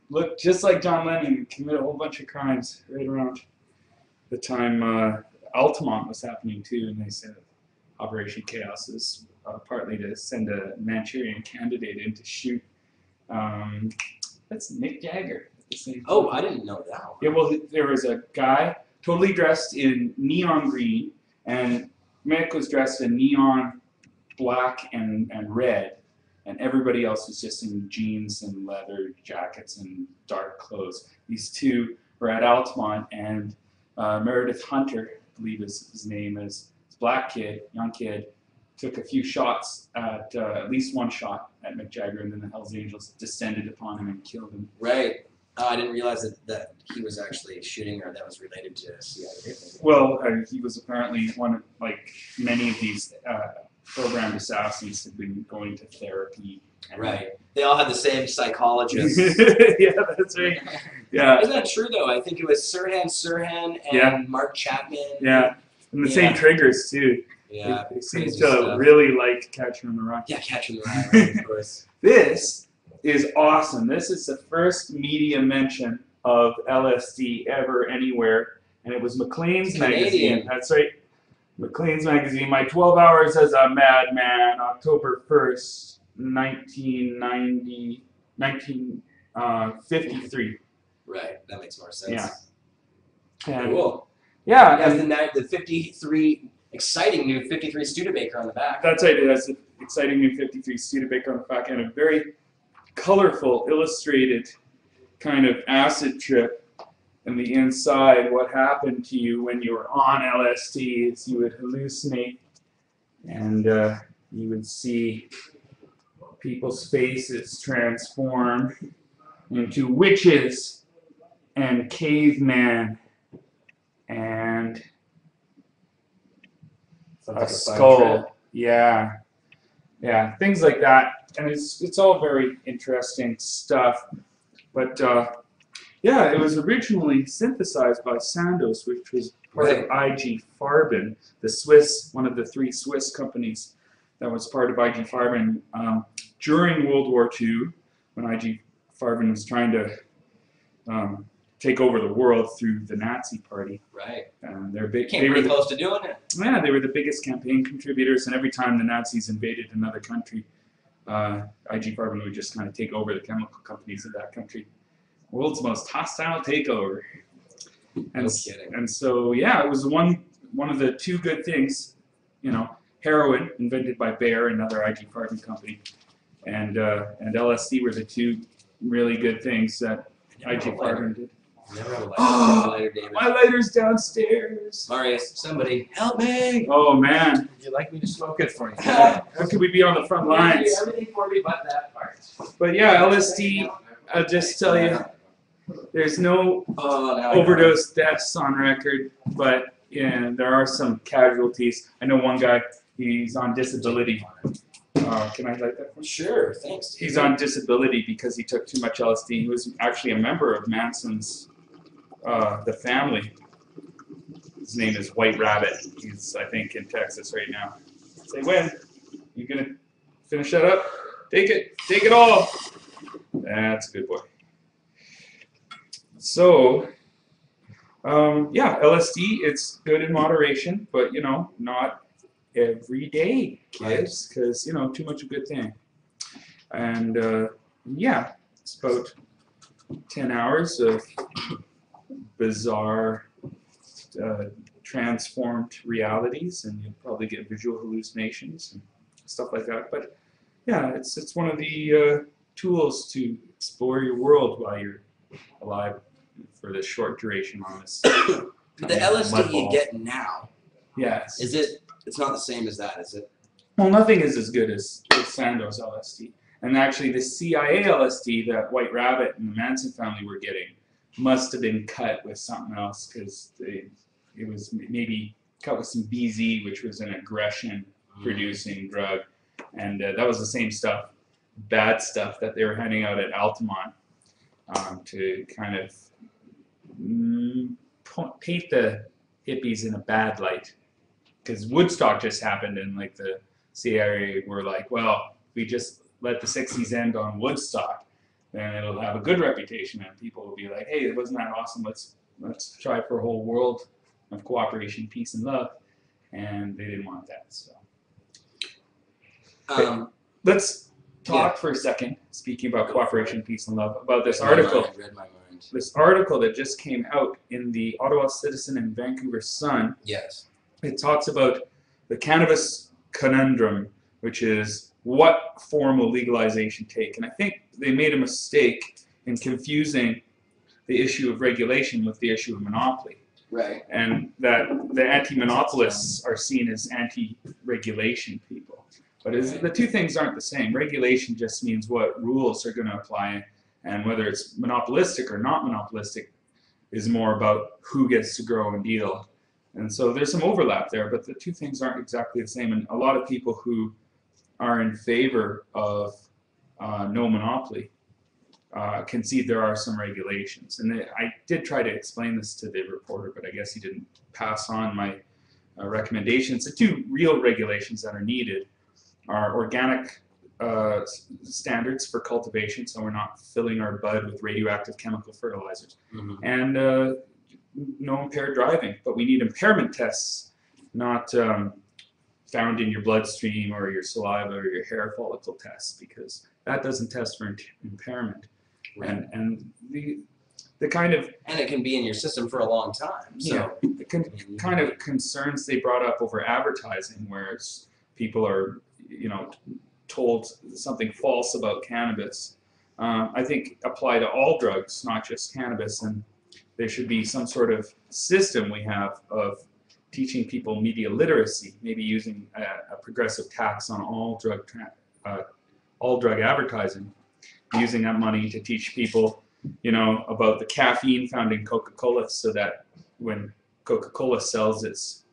Look just like John Lennon and commit a whole bunch of crimes," right around the time Altamont was happening too, and they said Operation Chaos is partly to send a Manchurian candidate in to shoot. That's Mick Jagger. Oh, I didn't know that. Yeah, well, there was a guy totally dressed in neon green, and Mick was dressed in neon black and red, and everybody else was just in jeans and leather jackets and dark clothes. These two were at Altamont, and Meredith Hunter, I believe his name is, this black kid, young kid, took a few shots at least one shot at Mick Jagger, and then the Hells Angels descended upon him and killed him. Right. I didn't realize that he was actually shooting, or that was related to CIA. Well, he was apparently one of, like, many of these programmed assassins had been going to therapy. Right. They all had the same psychologist. Yeah, that's right. Yeah. Isn't that true, though? I think it was Sirhan and Mark Chapman. Yeah. And the same triggers, too. Yeah. They seem to really like Catcher in the Rye. Yeah, Catcher in the Rye, right, of course. This is awesome. This is the first media mention of LSD ever anywhere, and it was Maclean's magazine. That's right. Maclean's magazine. My 12 Hours as a Madman, October 1st, 1953. Right, that makes more sense. Yeah. And cool. Yeah. It has the 53, exciting new 53 Studebaker on the back. That's right. It has the exciting new 53 Studebaker on the back, and a very colorful, illustrated kind of acid trip. And the inside, what happened to you when you were on LSD is you would hallucinate, and you would see people's faces transform into witches and cavemen and a skull. Yeah, yeah, things like that. And it's all very interesting stuff. But yeah, it was originally synthesized by Sandoz, which was part of IG Farben, the Swiss, one of the 3 Swiss companies that was part of IG Farben during World War II, when IG Farben was trying to take over the world through the Nazi Party. Right. They're big. Came pretty close to doing it. Yeah, they were the biggest campaign contributors, and every time the Nazis invaded another country, IG Farben would just kind of take over the chemical companies of that country. World's most hostile takeover. And, No kidding. and so, yeah, it was one of the two good things, you know, heroin, invented by Bayer, another IG Farben company, and LSD were the two really good things that IG Farben did. Never have a lighter. Oh, Lighter, David. my lighter's downstairs. Marius, somebody help me. Oh, man. Would you like me to smoke it for you? How could we be on the front lines? Everything for me but that part. But yeah, LSD, I'll just tell you, there's no now overdose deaths on record, but yeah, there are some casualties. I know one guy, he's on disability. Can I light that one? Sure, thanks. He's on disability because he took too much LSD. He was actually a member of Manson's, the family. His name is White Rabbit. He's, I think, in Texas right now. Say when? You gonna finish that up? Take it all. That's a good boy. So, yeah, LSD, it's good in moderation, but, you know, not every day, kids, because, you know, too much a good thing. And, yeah, it's about 10 hours of bizarre, transformed realities, and you'll probably get visual hallucinations and stuff like that. But, yeah, it's one of the tools to explore your world while you're alive for the short duration on this. The LSD you get now, yes, it's not the same as that, is it? Well, nothing is as good as Sandoz LSD. And actually the CIA LSD that White Rabbit and the Manson family were getting must have been cut with something else, because it was maybe cut with some BZ, which was an aggression producing drug. And that was the same stuff, bad stuff, that they were handing out at Altamont to kind of paint the hippies in a bad light. Because Woodstock just happened, and like the CIA were like, well, we just let the 60s end on Woodstock, then it'll have a good reputation, and people will be like, hey, wasn't that awesome? Let's try for a whole world of cooperation, peace, and love. And they didn't want that. So let's talk for a second, speaking about cooperation, peace, and love, about this article. Read my mind. This article that just came out in the Ottawa Citizen and Vancouver Sun. Yes. It talks about the cannabis conundrum, which is what form will legalization take? And I think they made a mistake in confusing the issue of regulation with the issue of monopoly. Right. And that the anti-monopolists are seen as anti-regulation people. But the two things aren't the same. Regulation just means what rules are going to apply, and whether it's monopolistic or not monopolistic is more about who gets to grow and deal. And so there's some overlap there, but the two things aren't exactly the same. And a lot of people who are in favor of no monopoly concede there are some regulations. And I did try to explain this to the reporter, but I guess he didn't pass on my recommendations. The two real regulations that are needed are organic standards for cultivation, so we're not filling our bud with radioactive chemical fertilizers, and no impaired driving. But we need impairment tests, not found in your bloodstream or your saliva or your hair follicle tests, because that doesn't test for impairment. Right. And the kind of, and it can be in your system for a long time. So yeah, the kind of concerns they brought up over advertising, whereas people are, you know, told something false about cannabis, I think apply to all drugs, not just cannabis. And there should be some sort of system we have of teaching people media literacy, maybe using a progressive tax on all drug advertising, using that money to teach people, you know, about the caffeine found in Coca-Cola, so that when Coca-Cola sells its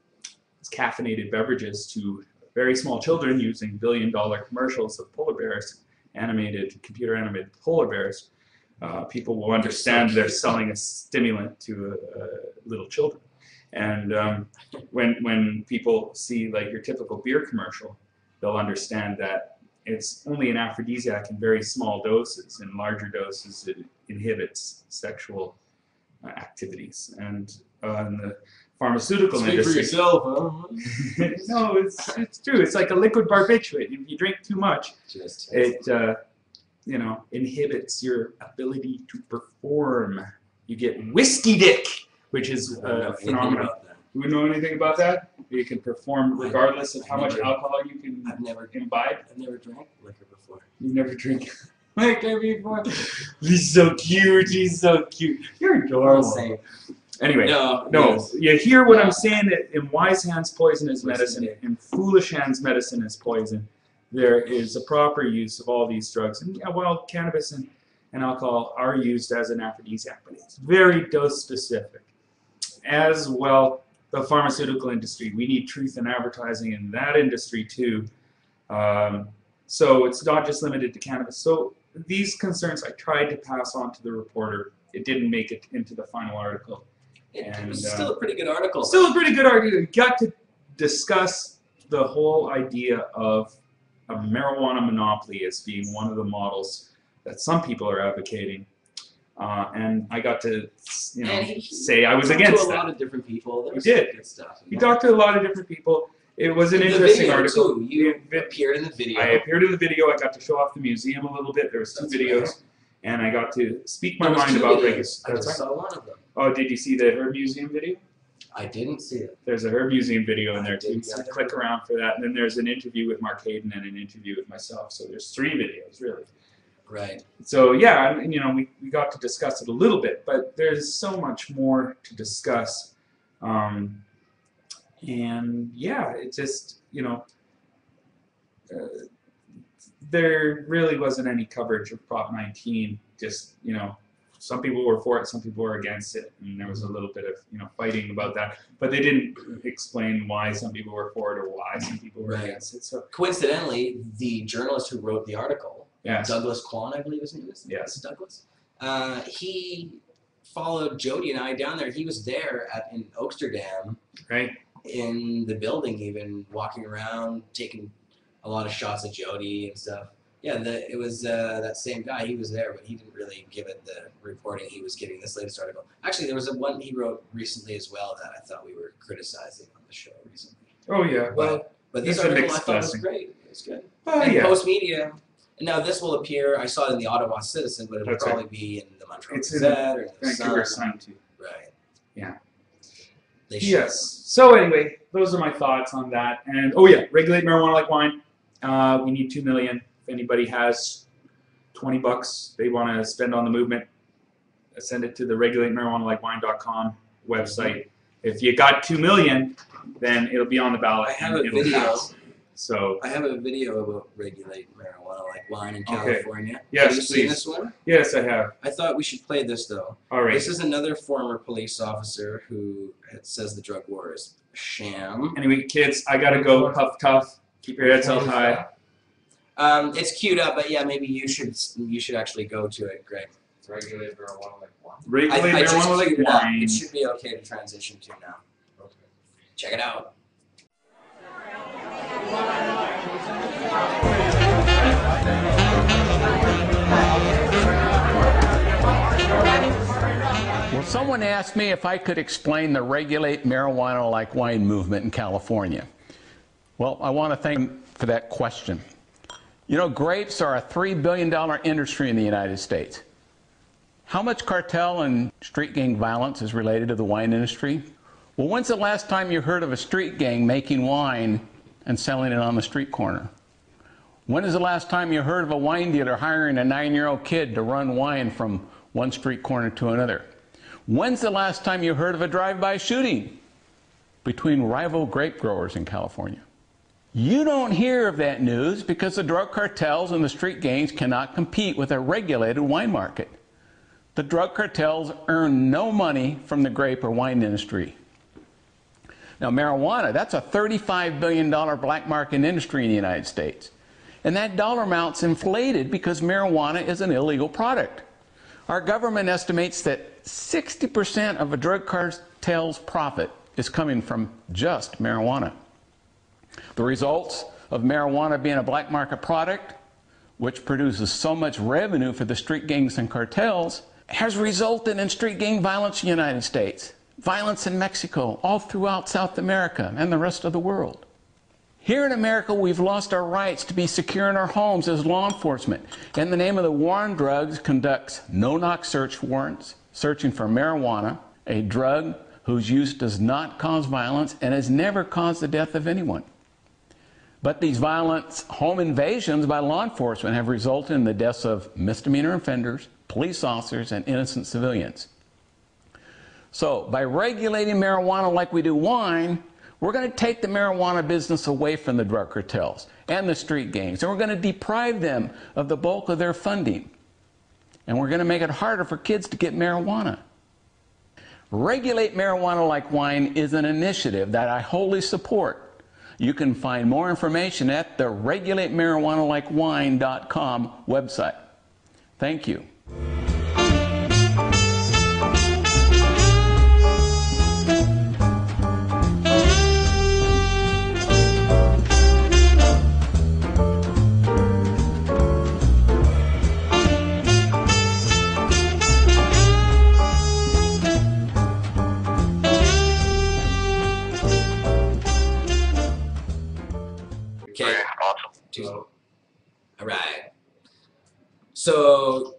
caffeinated beverages to very small children using billion-dollar commercials of polar bears, computer-animated polar bears, people will understand they're selling a stimulant to little children. And when people see like your typical beer commercial, they'll understand that it's only an aphrodisiac in very small doses. In larger doses, it inhibits sexual activities. And in the pharmaceutical industry, speak for yourself, huh? No, it's true. It's like a liquid barbiturate. If you drink too much, it you know, inhibits your ability to perform. You get whiskey dick which is I don't know a anything phenomenon. about that. You would know anything about that? You can perform regardless of how much never- alcohol you can imbibe. I've never drank liquor before. You never drink liquor before. He's so cute. He's so cute. You're adorable. Same. Anyway, No, no. yes. You hear what I'm saying? That in wise hands, poison is medicine. In foolish hands, medicine is poison. There is a proper use of all these drugs, and yeah, well, cannabis and alcohol are used as an aphrodisiac, but it's very dose specific. As well, the pharmaceutical industry. We need truth in advertising in that industry too. So it's not just limited to cannabis. So these concerns I tried to pass on to the reporter. It didn't make it into the final article. It was still a pretty good article. Still a pretty good article. We got to discuss the whole idea of a marijuana monopoly as being one of the models that some people are advocating. And I got to, say I was against to a that. lot of different people. There He was did. some good stuff. He talked to a lot of different people. It was an The interesting video, article. too. You appeared in the video. I appeared in the video. I got to show off the museum a little bit. There was two videos, and I got to speak my There was mind two about videos. I Vegas. just saw one of them. Oh, did you see the Herb Museum video? I didn't see it. There's a Herb Museum video in there I too. didn't So see it. click around for that. And then there's an interview with Mark Hayden and an interview with myself. So there's 3 videos really. Right. So yeah, we got to discuss it a little bit, but there's so much more to discuss. And yeah, it just, there really wasn't any coverage of Prop 19. Just, some people were for it, some people were against it, and there was a little bit of, fighting about that. But they didn't explain why some people were for it or why some people were against it. So coincidentally, the journalist who wrote the article, yes. Douglas Kwan, I believe his name is. Yes. Douglas. He followed Jody and I down there. He was there in Oaksterdam. Right. In the building, even walking around, taking a lot of shots of Jody and stuff. Yeah, it was that same guy. He was there, but he didn't really give it the reporting he was giving this latest article. Actually, there was one he wrote recently as well that I thought we were criticizing on the show recently. Oh yeah, well, but this it's a article I mixed thought was blessing. great. It was good. Oh, and yeah. Post Media. Now this will appear. I saw it in the Ottawa Citizen, but it'll That's probably right. be in the Montreal It's in Gazette or the Vancouver Sun. Sun too. Right. Yeah. They should. Yes. So anyway, those are my thoughts on that. And oh yeah, regulate marijuana like wine. We need 2 million. If anybody has $20 they want to spend on the movement, send it to the regulatemarijuanalikewine.com website. If you got 2 million, then it'll be on the ballot. I have and a it'll video. pass. So I have a video about regulate marijuana like wine in Okay. California. Yes, have you seen please. this one? yes, I have. I thought we should play this though. All right. This is another former police officer who says the drug war is a sham. Anyway, kids, I gotta go. Puff tough. Keep your heads held high. It's queued up, but yeah, maybe you should actually go to it, Greg. It's regulated marijuana like wine. Regulate I just marijuana like queued it up. wine. It should be okay to transition to now. Okay. Check it out. Well, someone asked me if I could explain the regulate marijuana like wine movement in California. Well, I want to thank them for that question. Grapes are a $3 billion industry in the United States. How much cartel and street gang violence is related to the wine industry? Well, when's the last time you heard of a street gang making wine and selling it on the street corner? When is the last time you heard of a wine dealer hiring a 9-year-old kid to run wine from one street corner to another? When's the last time you heard of a drive-by shooting between rival grape growers in California? You don't hear of that news because the drug cartels and the street gangs cannot compete with a regulated wine market. The drug cartels earn no money from the grape or wine industry. Now, marijuana, that's a $35 billion black market industry in the United States. And that dollar amount's inflated because marijuana is an illegal product. Our government estimates that 60% of a drug cartel's profit is coming from just marijuana. The results of marijuana being a black market product, which produces so much revenue for the street gangs and cartels, has resulted in street gang violence in the United States, violence in Mexico, all throughout South America and the rest of the world. Here in America, we've lost our rights to be secure in our homes as law enforcement. In the name of the war on drugs, conducts no-knock search warrants, searching for marijuana, a drug whose use does not cause violence and has never caused the death of anyone. But these violent home invasions by law enforcement have resulted in the deaths of misdemeanor offenders, police officers, and innocent civilians. So by regulating marijuana like we do wine, we're going to take the marijuana business away from the drug cartels and the street gangs, and we're going to deprive them of the bulk of their funding. And we're going to make it harder for kids to get marijuana. Regulate marijuana like wine is an initiative that I wholly support. You can find more information at the regulatemarijuanalikewine.com website. Thank you. Okay. Awesome. All right. So,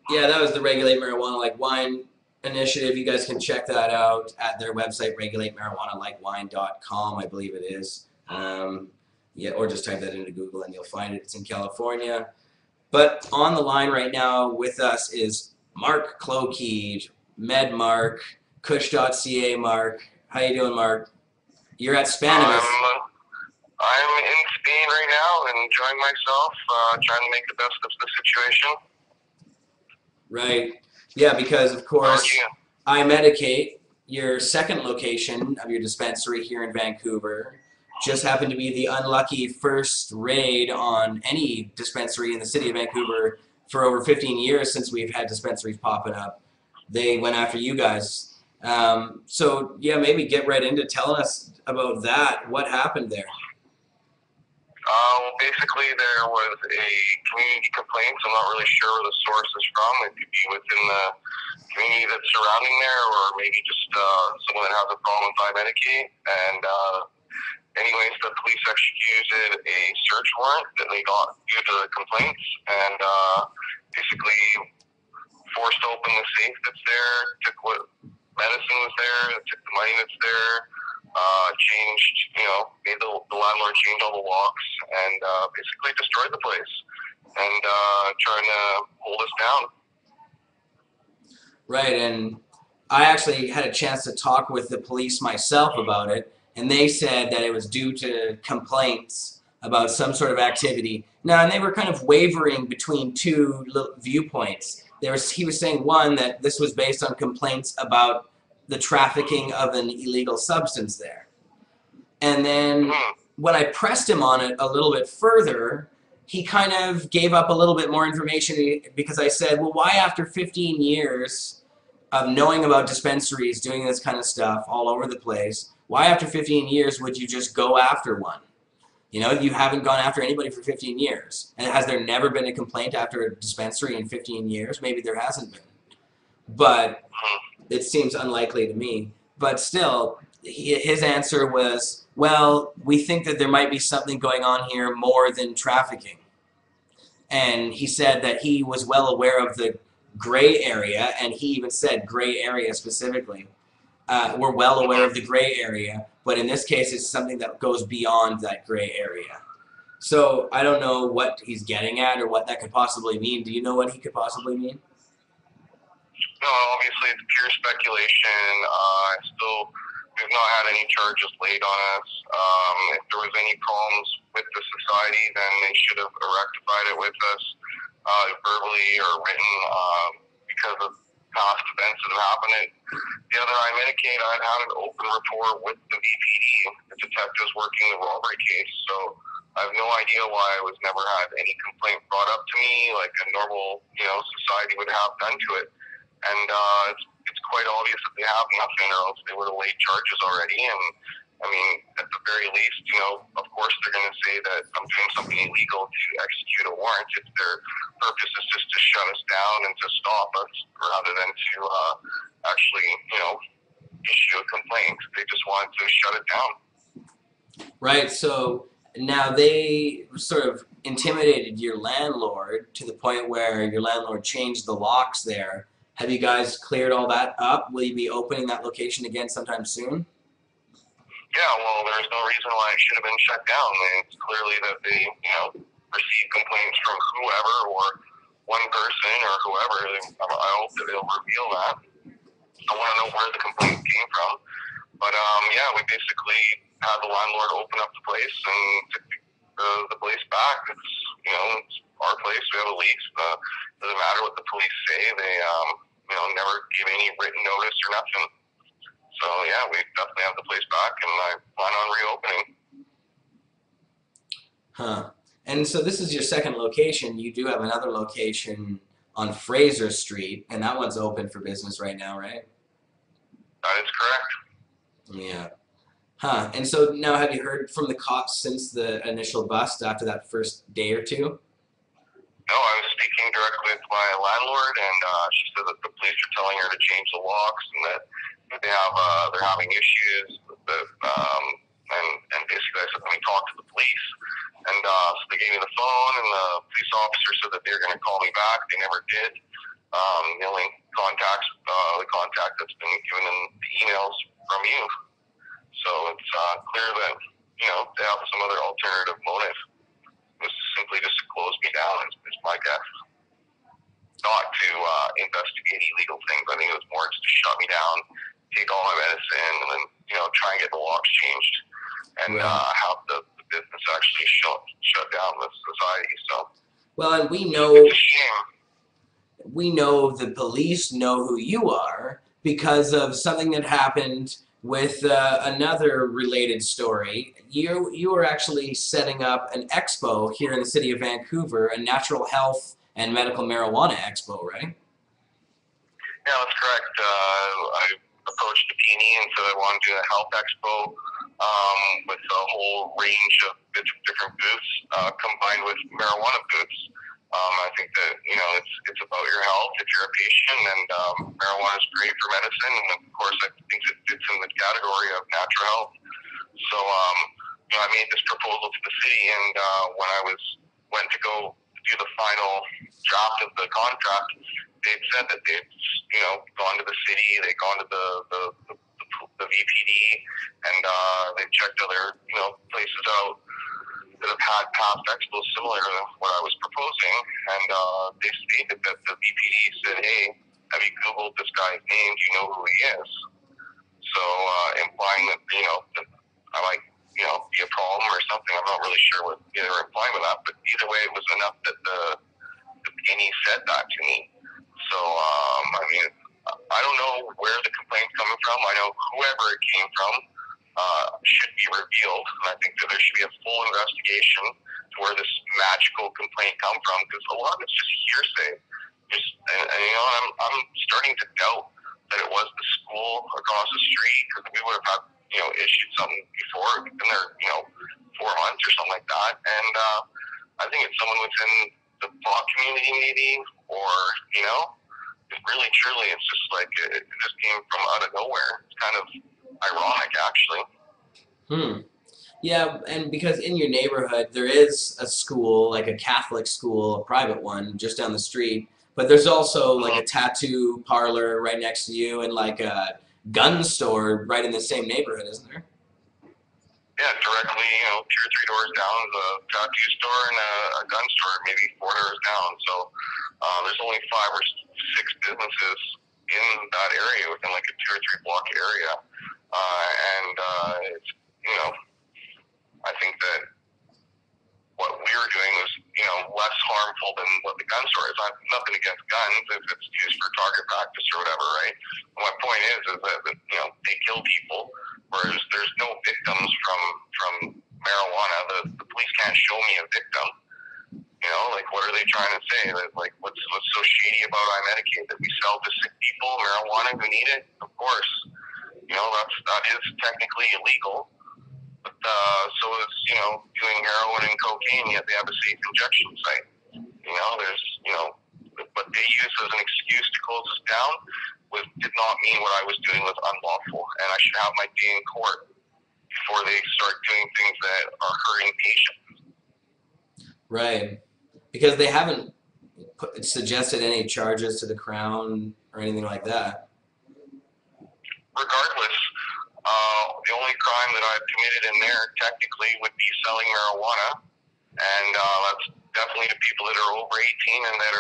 yeah, that was the Regulate Marijuana Like Wine initiative. You guys can check that out at their website, regulatemarijuanalikewine.com, I believe it is. Yeah, or just type that into Google and you'll find it. It's in California. But on the line right now with us is Marc Klokeid, MedMarc, Kush.ca Marc. How you doing, Marc? You're at Cannabis. I'm in Spain right now, enjoying myself, trying to make the best of the situation. Right. Yeah, because of course, iMedikate, your second location of your dispensary here in Vancouver, just happened to be the unlucky first raid on any dispensary in the city of Vancouver for over 15 years since we've had dispensaries popping up. They went after you guys. So, yeah, maybe get right into telling us about that. What happened there? Well, basically there was a community complaint, so I'm not really sure where the source is from. It could be within the community that's surrounding there, or maybe just someone that has a problem with iMedikate. And anyways, the police executed a search warrant that they got due to the complaints, and basically forced open the safe that's there, took what medicine was there, took the money that's there, changed, made the landlord change all the locks, and basically destroyed the place, and trying to hold us down. Right, and I actually had a chance to talk with the police myself about it, and they said that it was due to complaints about some sort of activity. Now, and they were kind of wavering between two viewpoints. He was saying, one, that this was based on complaints about the trafficking of an illegal substance there. And then when I pressed him on it a little bit further, he kind of gave up a little bit more information because I said, well, why after 15 years of knowing about dispensaries, doing this kind of stuff all over the place, why after 15 years would you just go after one? You haven't gone after anybody for 15 years. And has there never been a complaint after a dispensary in 15 years? Maybe there hasn't been. But it seems unlikely to me. But still, his answer was, well, we think that there might be something going on here more than trafficking. And he said that he was well aware of the gray area, and he even said gray area specifically. We're well aware of the gray area, but in this case, it's something that goes beyond that gray area. So I don't know what he's getting at or what that could possibly mean. Do you know what he could possibly mean? No, obviously it's pure speculation. We've not had any charges laid on us. If there was any problems with the society, then they should have rectified it with us verbally or written because of past events that have happened. The other iMedikate, I'd had an open rapport with the VPD, the detectives working the robbery case, so I have no idea why I was never had any complaint brought up to me like a normal, society would have done to it. And it's quite obvious that they have nothing, or else they would have laid charges already. And I mean, at the very least, of course they're going to say that I'm doing something illegal to execute a warrant if their purpose is just to shut us down and to stop us, rather than to actually, issue a complaint. They just want to shut it down. Right. So now they sort of intimidated your landlord to the point where your landlord changed the locks there. Have you guys cleared all that up? Will you be opening that location again sometime soon? Yeah, well, there's no reason why it should have been shut down. It's clearly that they, received complaints from whoever or one person or whoever. I hope that they'll reveal that. I want to know where the complaints came from. But, yeah, we basically had the landlord open up the place and took the place back. It's our place. We have a lease. Doesn't matter what the police say. They, never give any written notice or nothing. So, yeah, we definitely have the place back, and I plan on reopening. Huh. And so this is your second location. You do have another location on Fraser Street, and that one's open for business right now, right? That is correct. Yeah. Huh. And so now have you heard from the cops since the initial bust after that first day or two? No, I was speaking directly with my landlord, and she said that the police are telling her to change the locks and that they're having issues with and basically I said, let me talk to the police. And so they gave me the phone, and the police officer said that they were going to call me back. They never did. The only the contact that's been given in the emails from you. So it's clear that, they have some other alternative motive. It was simply just to close me down, is my guess. Not to investigate illegal things. I think it was more just to shut me down, take all my medicine, and then, try and get the locks changed. And have the business actually shut down with society. So, well, and we know the police know who you are because of something that happened with another related story. You were actually setting up an expo here in the city of Vancouver, a natural health and medical marijuana expo, right? Yeah, that's correct. I approached the PNE and said I wanted to do a health expo with a whole range of different booths combined with marijuana booths. I think that, it's about your health if you're a patient, and marijuana is great for medicine, and of course I think it fits in the category of natural health. So, I made this proposal to the city, and when I went to go do the final draft of the contract, they'd said that they'd, gone to the city, they'd gone to the VPD, and they checked other, places out that have had past expos similar to what I was proposing, and they stated that the VPD said, hey, have you Googled this guy's name? Do you know who he is? So, implying that, that I might, be a problem or something. I'm not really sure what they were implying with that, but either way, it was enough that the PNE said that to me. So, I don't know where the complaint's coming from. I know whoever it came from should be revealed, and I think that there should be a full investigation to where this magical complaint come from, because a lot of it's just hearsay. I'm starting to doubt that it was the school across the street, because we would have had, issued something before. We've been there, 4 months or something like that, and I think it's someone within the block community maybe, or, really truly it's just like it just came from out of nowhere. It's kind of ironic, actually. Yeah, and because in your neighborhood there is a school, like a Catholic school, a private one, just down the street, but there's also like a tattoo parlor right next to you, and like a gun store right in the same neighborhood, isn't there? Yeah, directly, 2 or 3 doors down is a tattoo store and a gun store, maybe 4 doors down. So there's only 5 or 6 businesses in that area, within like a 2 or 3 block area. It's, I think that what we were doing was, less harmful than what the gun store is. I have nothing against guns if it's used for target practice or whatever, right? And my point is that they kill people, whereas there's no victims from marijuana. The police can't show me a victim. What are they trying to say? That, what's so shady about iMedikate? That we sell to sick people marijuana who need it? Of course. That is technically illegal. But so is, doing heroin and cocaine, yet they have a safe injection site. There's, what they use as an excuse to close us down did not mean what I was doing was unlawful. And I should have my day in court before they start doing things that are hurting patients. Right. Because they haven't suggested any charges to the Crown or anything like that. Regardless, the only crime that I've committed in there technically would be selling marijuana, and that's definitely to people that are over 18 and that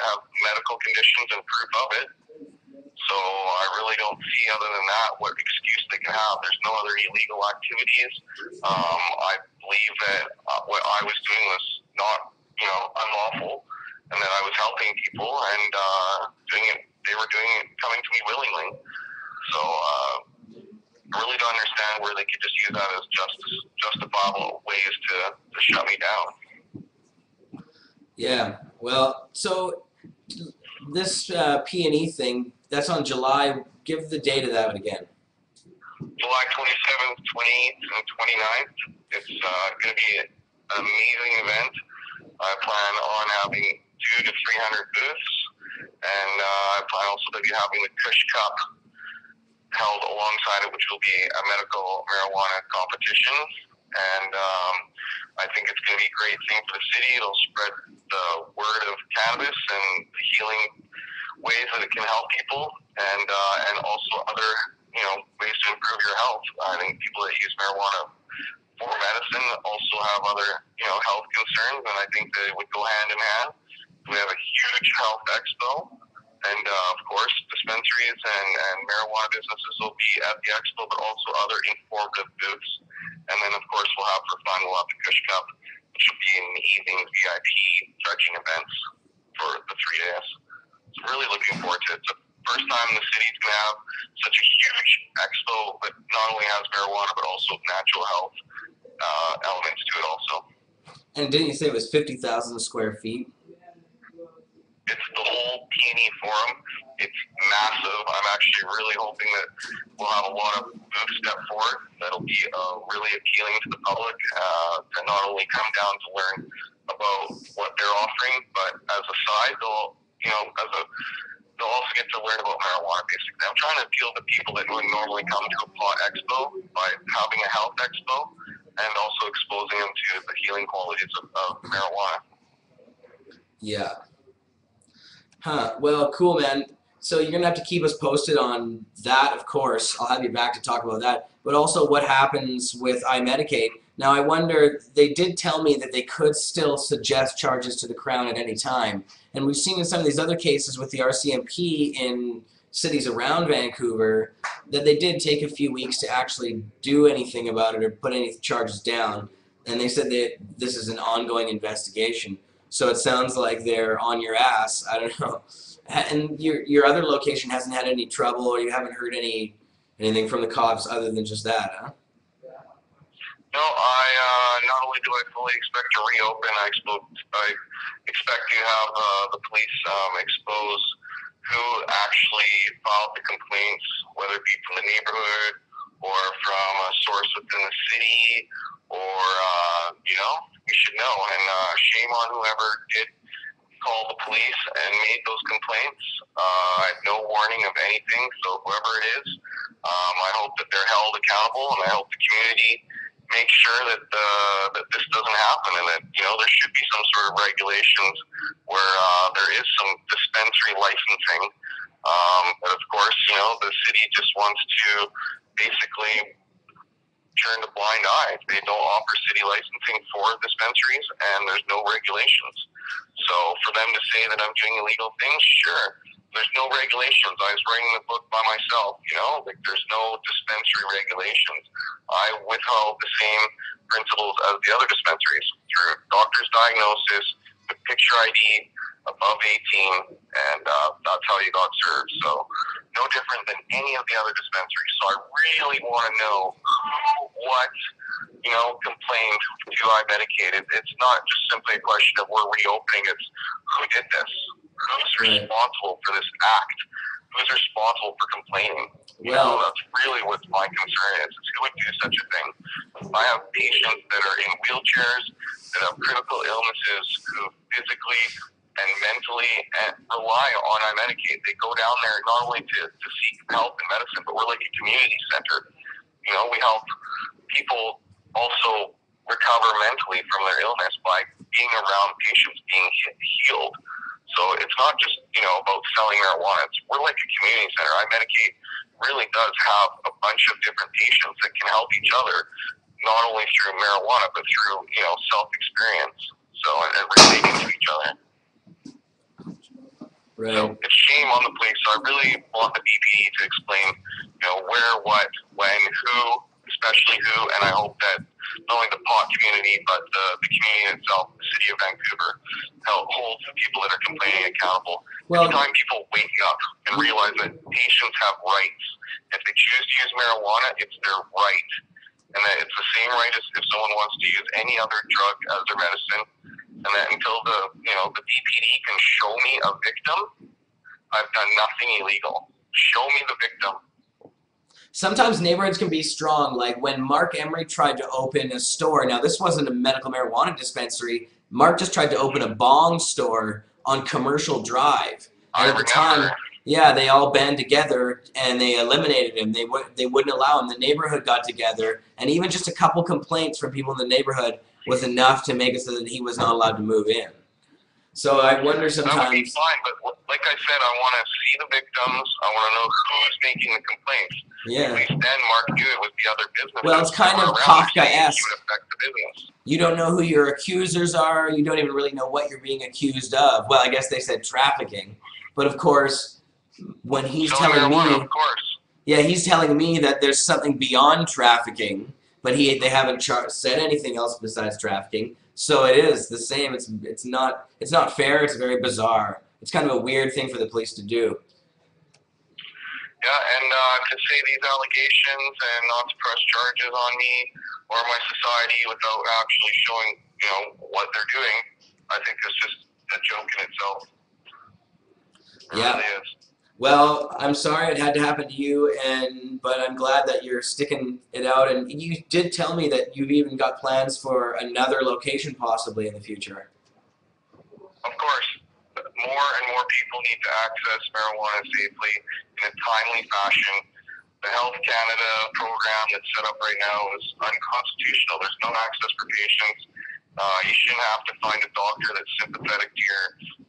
have medical conditions and proof of it. So I really don't see, other than that, what excuse they can have. There's no other illegal activities. I believe that what I was doing was not, unlawful, and that I was helping people and doing it. They were doing it, coming to me willingly. So I really don't understand where they could just use that as justifiable ways to shut me down. Yeah. Well, so this PNE thing, that's on July. Give the date of that again. July 27th, 28th, and 29th. It's going to be an amazing event. I plan on having 200 to 300 booths, and I plan also to be having the Kush Cup held alongside it, which will be a medical marijuana competition. And I think it's going to be a great thing for the city. It'll spread the word of cannabis and the healing ways that it can help people, and also other ways to improve your health. I think people that use marijuana for medicine also have other health concerns, and I think that it would go hand in hand. We have a huge health expo, and of course dispensaries and marijuana businesses will be at the expo, but also other informative booths. And then of course we'll have for fun, we'll have the Kush Cup, which will be in the evening VIP judging events for the 3 days. So really looking forward to it. It's the first time the city's going to have such a huge expo that not only has marijuana, but also natural health elements to it also. And didn't you say it was 50,000 square feet? It's the whole PNE Forum. It's massive. I'm actually really hoping that we'll have a lot of booths step forward that'll be really appealing to the public to not only come down to learn about what they're offering, but as a side, they'll also get to learn about marijuana, basically. I'm trying to appeal to people that would normally come to a pot expo by having a health expo, and also exposing them to the healing qualities of marijuana. Yeah. Huh. Well, cool, man. So you're going to have to keep us posted on that, of course. I'll have you back to talk about that. But also what happens with iMedikate. Now, I wonder, they did tell me that they could still suggest charges to the Crown at any time. And we've seen in some of these other cases with the RCMP in cities around Vancouver that they did take a few weeks to actually do anything about it or put any charges down. And they said that this is an ongoing investigation. So it sounds like they're on your ass. I don't know. And your other location hasn't had any trouble, or you haven't heard anything from the cops other than just that, huh? No, I not only do I fully expect to reopen, I expect to have the police expose who actually filed the complaints, whether it be from the neighborhood or from a source within the city, or we should know. And shame on whoever did call the police and made those complaints. I have no warning of anything, so whoever it is, I hope that they're held accountable, and I hope the community makes sure that this doesn't happen, and that there should be some sort of regulations where there is some dispensary licensing. But of course, the city just wants to basically turn a blind eye. They don't offer city licensing for dispensaries, and there's no regulations. So for them to say that I'm doing illegal things, sure. There's no regulations. I was writing the book by myself, there's no dispensary regulations. I withheld the same principles as the other dispensaries through doctor's diagnosis, with picture ID, above 18, and that's how you got served. So no different than any of the other dispensaries. So I really want to know what, complained to iMedikate. It's not just simply a question of we're reopening, it's who did this? Who's responsible for this act? Who's responsible for complaining? That's really what my concern is who would do such a thing. I have patients that are in wheelchairs, that have critical illnesses, who physically and mentally rely on iMedikate. They go down there not only to seek help and medicine, but we're like a community center. We help people also recover mentally from their illness by being around patients being healed. So it's not just, you know, about selling marijuana. We're like a community center. iMedikate really does have a bunch of different patients that can help each other, not only through marijuana, but through, you know, self-experience. So, and relating to each other. Right. So it's shame on the police. So I really want the BPD to explain, you know, where, what, when, who, especially who, and I hope that not only the pot community, but the community itself, the city of Vancouver, holds the people that are complaining accountable. Well, it's time people wake up and realize that patients have rights. If they choose to use marijuana, it's their right. And that it's the same right as if someone wants to use any other drug as their medicine. And that until the BPD can show me a victim, I've done nothing illegal. Show me the victim. Sometimes neighborhoods can be strong, like when Marc Emery tried to open a store. Now, this wasn't a medical marijuana dispensary. Marc just tried to open a bong store on Commercial Drive. And at the time, yeah, they all band together and they eliminated him. They wouldn't allow him. The neighborhood got together, and even just a couple complaints from people in the neighborhood was enough to make it so that he was not allowed to move in. So I wonder sometimes. That would be fine, but like I said, I want to see the victims. I want to know who's making the complaints. Yeah. At least then Marc knew it was the other business. Well, it's kind of Kafka-esque. You don't know who your accusers are. You don't even really know what you're being accused of. Well, I guess they said trafficking. But of course, when he's telling me, of course. Yeah, he's telling me that there's something beyond trafficking, but they haven't said anything else besides trafficking. So it is the same. It's not fair. It's very bizarre. It's kind of a weird thing for the police to do. Yeah, and to say these allegations and not to press charges on me or my society without actually showing, you know, what they're doing, I think is just a joke in itself. It really is. Well, I'm sorry it had to happen to you, but I'm glad that you're sticking it out. And you did tell me that you've even got plans for another location possibly in the future. Of course. More and more people need to access marijuana safely in a timely fashion. The Health Canada program that's set up right now is unconstitutional. There's no access for patients. You shouldn't have to find a doctor that's sympathetic to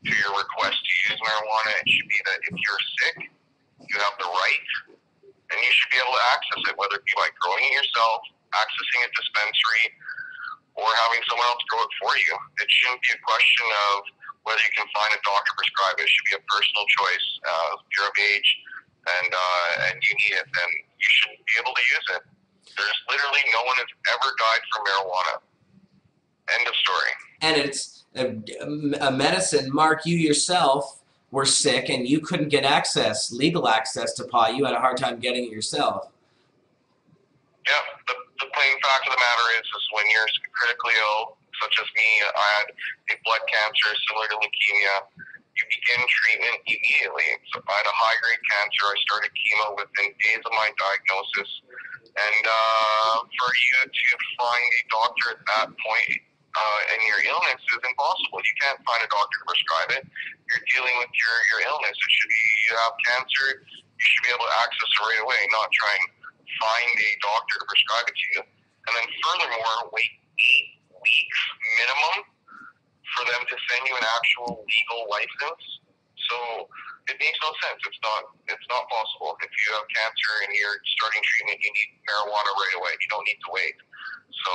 your request to use marijuana. It should be that if you're sick, you have the right, and you should be able to access it, whether it be by growing it yourself, accessing a dispensary, or having someone else grow it for you. It shouldn't be a question of whether you can find a doctor prescribe it. It should be a personal choice. If you're of age and you need it, then you should be able to use it. There's literally no one has ever died from marijuana. End of story. And it's a medicine. Marc, you yourself were sick and you couldn't get legal access to pot. You had a hard time getting it yourself. Yeah, the plain fact of the matter is when you're critically ill, such as me, I had a blood cancer similar to leukemia. You begin treatment immediately. So if I had a high-grade cancer, I started chemo within days of my diagnosis. And for you to find a doctor at that point in your illness is impossible. You can't find a doctor to prescribe it. You're dealing with your illness. It should be you have cancer. You should be able to access it right away, not try and find a doctor to prescribe it to you. And then furthermore, wait 8 weeks minimum for them to send you an actual legal license. So it makes no sense. It's not possible. If you have cancer and you're starting treatment, you need marijuana right away. You don't need to wait. So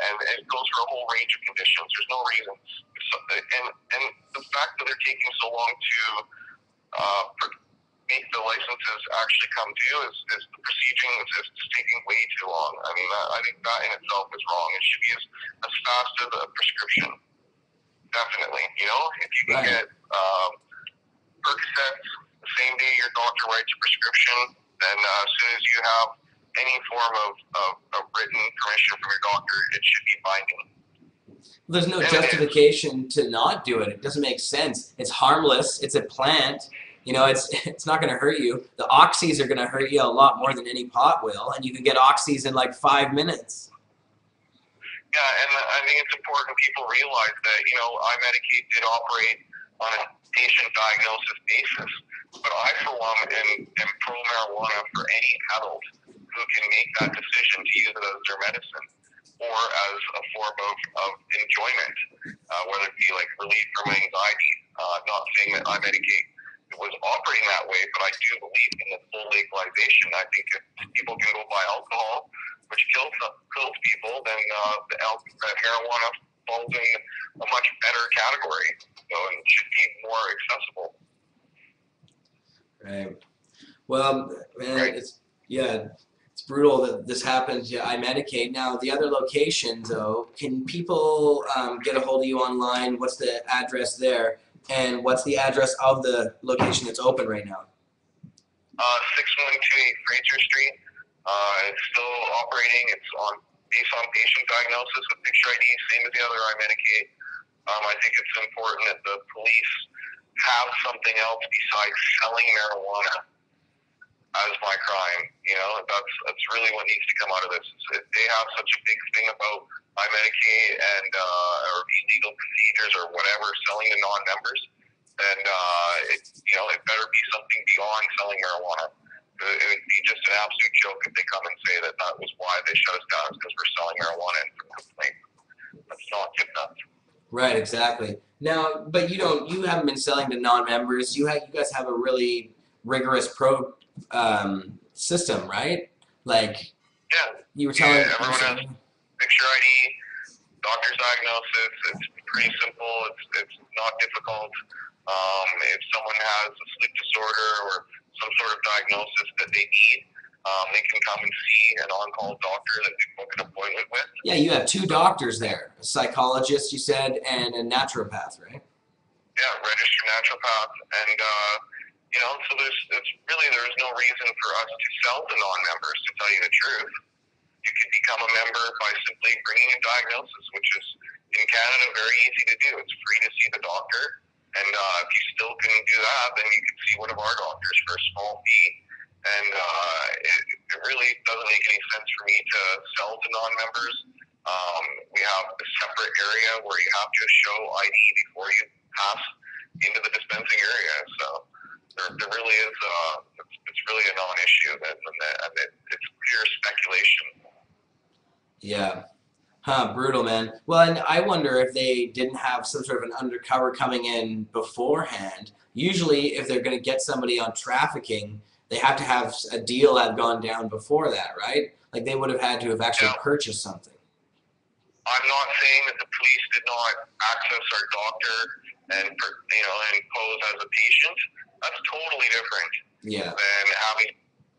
and it goes for a whole range of conditions. There's no reason. And the fact that they're taking so long to make the licenses actually come due is the procedure is taking way too long. I mean, I think that in itself is wrong. It should be as fast as a prescription. Definitely. You know, if you can get Percocets the same day your doctor writes a prescription, then as soon as you have any form of written permission from your doctor, it should be binding. There's no justification to not do it. It doesn't make sense. It's harmless. It's a plant. You know, it's not going to hurt you. The oxys are going to hurt you a lot more than any pot will, and you can get oxys in like 5 minutes. Yeah, and I think it's important people realize that, you know, iMedikate did operate on a patient diagnosis basis, but I, for one, am pro-marijuana for any adult who can make that decision to use it as their medicine or as a form of enjoyment, whether it be like relief from anxiety. not saying that iMedikate was operating that way, but I do believe in the full legalization. I think if people can go buy alcohol, which kills people, then marijuana falls in a much better category, and should be more accessible. Right. Well, man, it's brutal that this happens. Yeah, iMedikate. Now, the other locations, though, can people get a hold of you online? What's the address there? And what's the address of the location that's open right now? 6128 Fraser Street. It's still operating. It's based on patient diagnosis with picture ID, same as the other iMedikate. I think it's important that the police have something else besides selling marijuana as my crime. That's really what needs to come out of this. They have such a big thing about iMedikate and or illegal procedures or whatever, selling to non-members, and it better be something beyond selling marijuana. It would be just an absolute joke if they come and say that was why they shut us down, because we're selling marijuana and complaint. That's not good enough. Right, exactly. Now, but you haven't been selling to non-members. You guys have a really rigorous system, right? Like, you were telling everyone has picture ID, doctor's diagnosis. It's pretty simple. It's not difficult. If someone has a sleep disorder or some sort of diagnosis that they need, they can come and see an on-call doctor that we book an appointment with. Yeah, you have 2 doctors there, a psychologist, you said, and a naturopath, right? Yeah, registered naturopath, and so there's no reason for us to sell to non-members, to tell you the truth. You can become a member by simply bringing a diagnosis, which is, in Canada, very easy to do. It's free to see the doctor, and if you still can do that, then you can see one of our doctors for a small fee. And it really doesn't make any sense for me to sell to non-members. We have a separate area where you have to show ID before you pass into the dispensing area. So there really is, it's really a non-issue, and it's pure speculation. Yeah. Brutal, man. Well, and I wonder if they didn't have some sort of an undercover coming in beforehand. Usually, if they're going to get somebody on trafficking, they have to have a deal that had gone down before that, right? Like, they would have had to have actually purchased something. I'm not saying that the police did not access our doctor and pose as a patient. That's totally different than having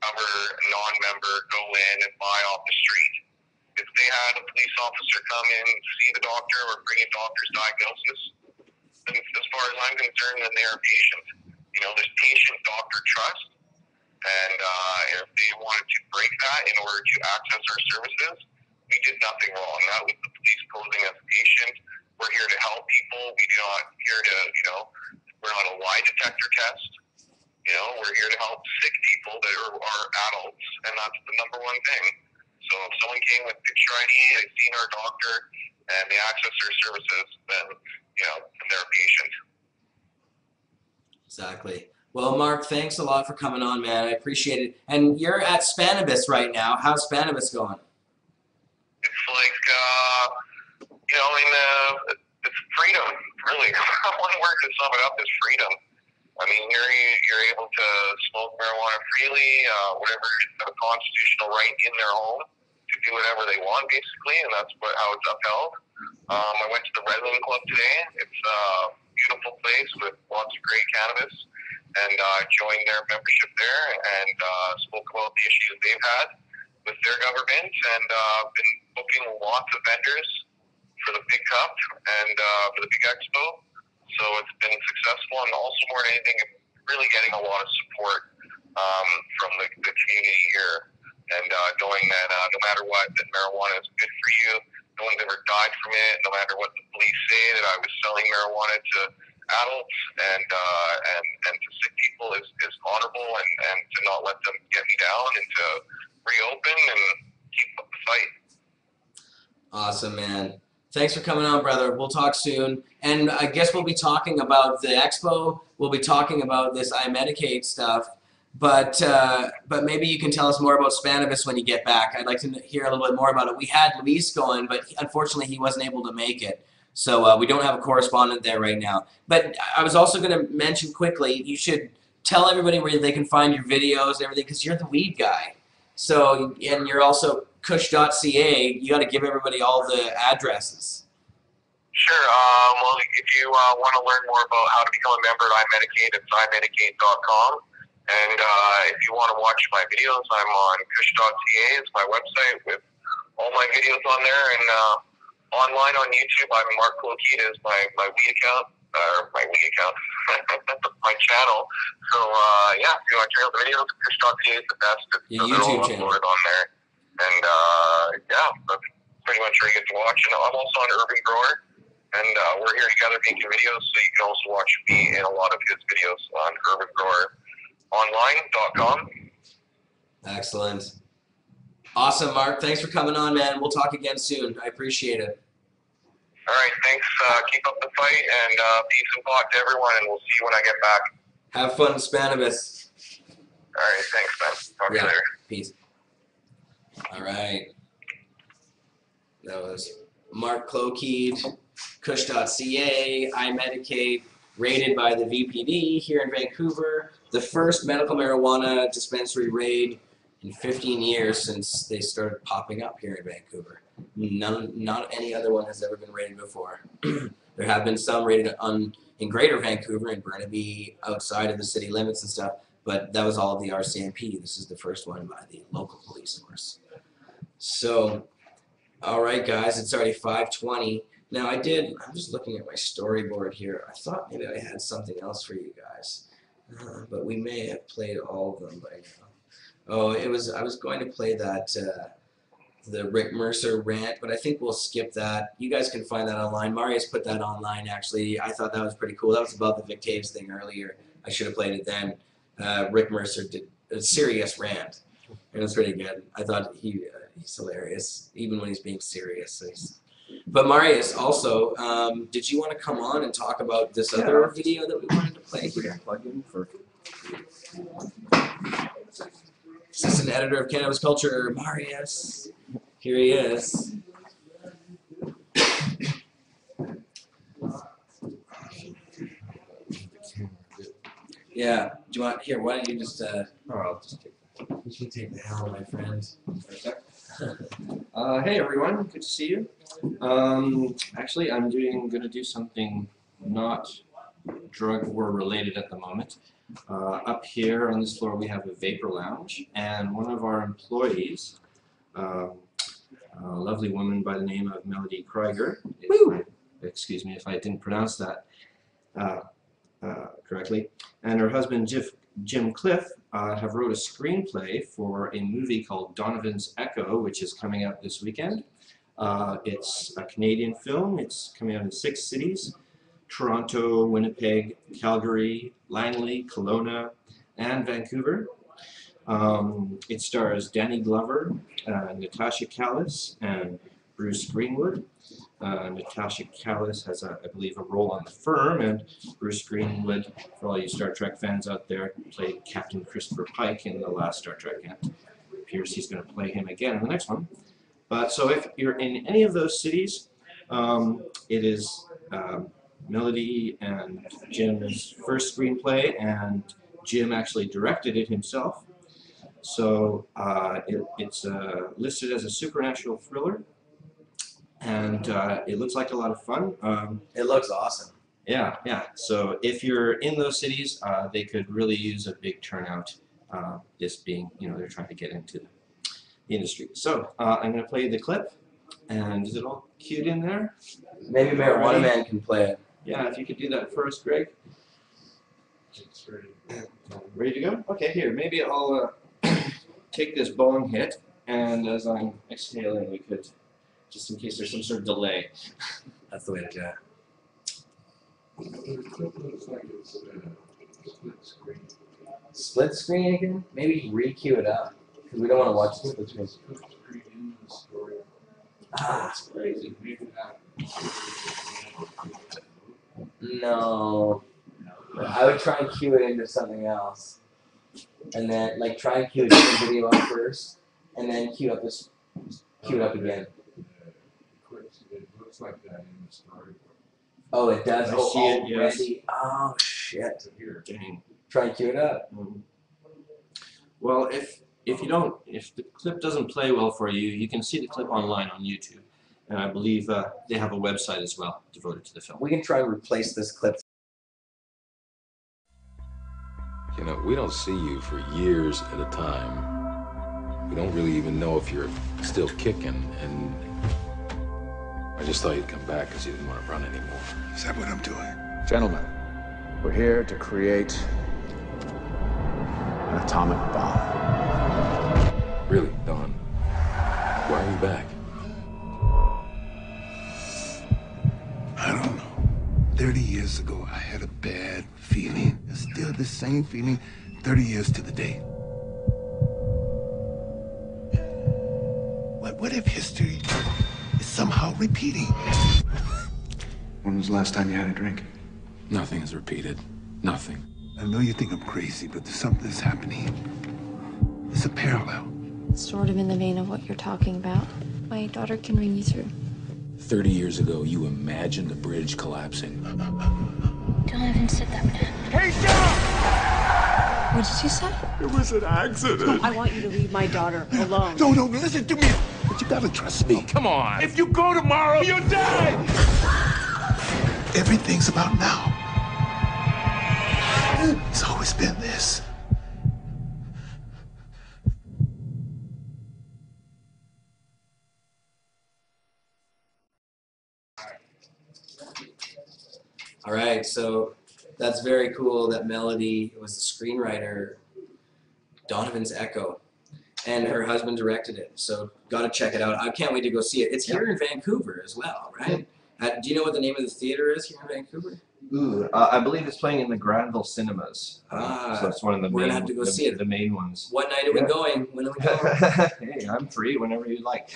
another non-member go in and buy off the street. If they had a police officer come in, see the doctor, or bring a doctor's diagnosis, then as far as I'm concerned, then they're a patient. There's patient-doctor trust, and if they wanted to break that in order to access our services, we did nothing wrong. That was the police posing as a patient. We're here to help people. We're not here to, we're not a lie detector test. We're here to help sick people that are adults, and that's the number one thing. So if someone came with picture ID, they've seen our doctor, and they access their services, then, they're a patient. Exactly. Well, Mark, thanks a lot for coming on, man. I appreciate it. And you're at Cannabis right now. How's Cannabis going? It's like, it's freedom, really. One word to sum it up is freedom. I mean, you're able to smoke marijuana freely, whatever a constitutional right in their home to do whatever they want, basically, and that's how it's upheld. I went to the Redland Club today. It's a beautiful place with lots of great cannabis, and joined their membership there and spoke about the issues they've had with their government, and been booking lots of vendors for the Big Cup and for the Big Expo. So it's been successful, and also more than anything, really getting a lot of support from the community here, and knowing that no matter what, that marijuana is good for you. No one's ever died from it. No matter what the police say, that I was selling marijuana to adults and to sick people is honorable, and to not let them get me down, and to reopen and keep up the fight. Awesome, man. Thanks for coming on, brother. We'll talk soon. And I guess we'll be talking about the expo. We'll be talking about this iMedikate stuff. But maybe you can tell us more about Cannabis when you get back. I'd like to hear a little bit more about it. We had Luis going, but unfortunately he wasn't able to make it. So we don't have a correspondent there right now. But I was also going to mention quickly, you should tell everybody where they can find your videos and everything, because you're the weed guy. So, and you're also Kush.ca. You got to give everybody all the addresses. Sure. Well, if you want to learn more about how to become a member at iMedikate, it's iMedikate.com. And if you want to watch my videos, I'm on Kush.ca. It's my website with all my videos on there. And online on YouTube, I'm Marc Klokeid is my weed account, my channel. So yeah, if you want to check out the videos, Kush.ca is the best. Your they're all YouTube channel. uploaded on there. And yeah, that's pretty much where you get to watch. And I'm also on Urban Grower. And we're here together making videos, so you can also watch me and a lot of his videos on urbangroweronline.com. Excellent. Awesome, Mark. Thanks for coming on, man. We'll talk again soon. I appreciate it. All right, thanks. Keep up the fight, and peace and pot to everyone, and we'll see you when I get back. Have fun in Spanibus. All right, thanks, man. Talk to you later. Peace. All right. That was Marc Klokeid, Kush.ca, iMedikate, raided by the VPD here in Vancouver. The first medical marijuana dispensary raid in 15 years since they started popping up here in Vancouver. Not any other one has ever been raided before. There have been some raided in Greater Vancouver and Burnaby, outside of the city limits and stuff, but that was all of the RCMP. This is the first one by the local police force. So, all right, guys, it's already 5:20. Now, I'm just looking at my storyboard here. I thought maybe I had something else for you guys, but we may have played all of them by now. Oh, I was going to play that, the Rick Mercer rant, but I think we'll skip that. You guys can find that online. Marius put that online, actually. I thought that was pretty cool. That was about the Vic Taves thing earlier. I should have played it then. Rick Mercer did a serious rant. It was pretty good. I thought he's hilarious, even when he's being serious. So but Marius, also, did you want to come on and talk about this other video that we wanted to play here? Plug in for. Assistant Editor of Cannabis Culture, Marius. Here he is. Yeah. Do you want here? Why don't you just? Oh, I'll just take that. You can take the helm, my friend. Hey everyone, good to see you. Actually, I'm gonna do something not drug war related at the moment. Up here on this floor we have a vapor lounge, and one of our employees, a lovely woman by the name of Melody Krieger, excuse me if I didn't pronounce that correctly, and her husband Jim Cliff have wrote a screenplay for a movie called Donovan's Echo, which is coming out this weekend. It's a Canadian film. It's coming out in 6 cities: Toronto, Winnipeg, Calgary, Langley, Kelowna, and Vancouver. It stars Danny Glover, Natasha Callis, and Bruce Greenwood. Natasha Callis has, I believe, a role on The Firm, and Bruce Greenwood, for all you Star Trek fans out there, played Captain Christopher Pike in the last Star Trek, and it appears he's going to play him again in the next one. But so if you're in any of those cities, it is Melody and Jim's first screenplay, and Jim actually directed it himself. So it's listed as a supernatural thriller, and it looks like a lot of fun. It looks awesome. Yeah, yeah. So if you're in those cities, they could really use a big turnout. This being, they're trying to get into the industry. So I'm going to play the clip, and is it all cued in there? Maybe Marijuana Man can play it. Yeah, if you could do that first, Greg. Ready to go? Okay, here. Maybe I'll take this bong hit, and as I'm exhaling, we could, just in case there's some sort of delay. That's the way to do it. Looks like it's split screen. Split screen again? Maybe re-cue it up, because we don't want to watch the split screen. Split screen in the story. That's crazy. Maybe that. No. I would try and cue it into something else. And then, try and cue a different video up first, and then cue it up again. It looks like that in the storyboard. Oh, it does. I Oh, see it, yes. already. Oh, shit. Dang. Try and cue it up. Well, if the clip doesn't play well for you, you can see the clip online on YouTube, and I believe they have a website as well devoted to the film. We can try and replace this clip. You know, we don't see you for years at a time. We don't really even know if you're still kicking, and I just thought you'd come back because you didn't want to run anymore. Is that what I'm doing? Gentlemen, we're here to create an atomic bomb. Really, Don? Why are you back? I don't know. 30 years ago, I had a bad feeling. It's still the same feeling 30 years to the day. What if history is somehow repeating? When was the last time you had a drink? Nothing is repeated. Nothing. I know you think I'm crazy, but there's something that's happening. It's a parallel. Sort of in the vein of what you're talking about. My daughter can read you through. 30 years ago, you imagined the bridge collapsing. Don't even sit that man. Hey, stop! What did you say? It was an accident. I want you to leave my daughter alone. No, listen to me. But you gotta trust me. Come on. If you go tomorrow, you die! Everything's about now. It's always been this. All right, so that's very cool. That melody was the screenwriter, Donovan's Echo, and her husband directed it. So got to check it out. I can't wait to go see it. It's here in Vancouver as well, right? Do you know what the name of the theater is here in Vancouver? Ooh, I believe it's playing in the Granville Cinemas. Ah, so it's one of the we're main, gonna have to go see it. The main ones. What night are we going? When are we going? Hey, I'm free whenever you like.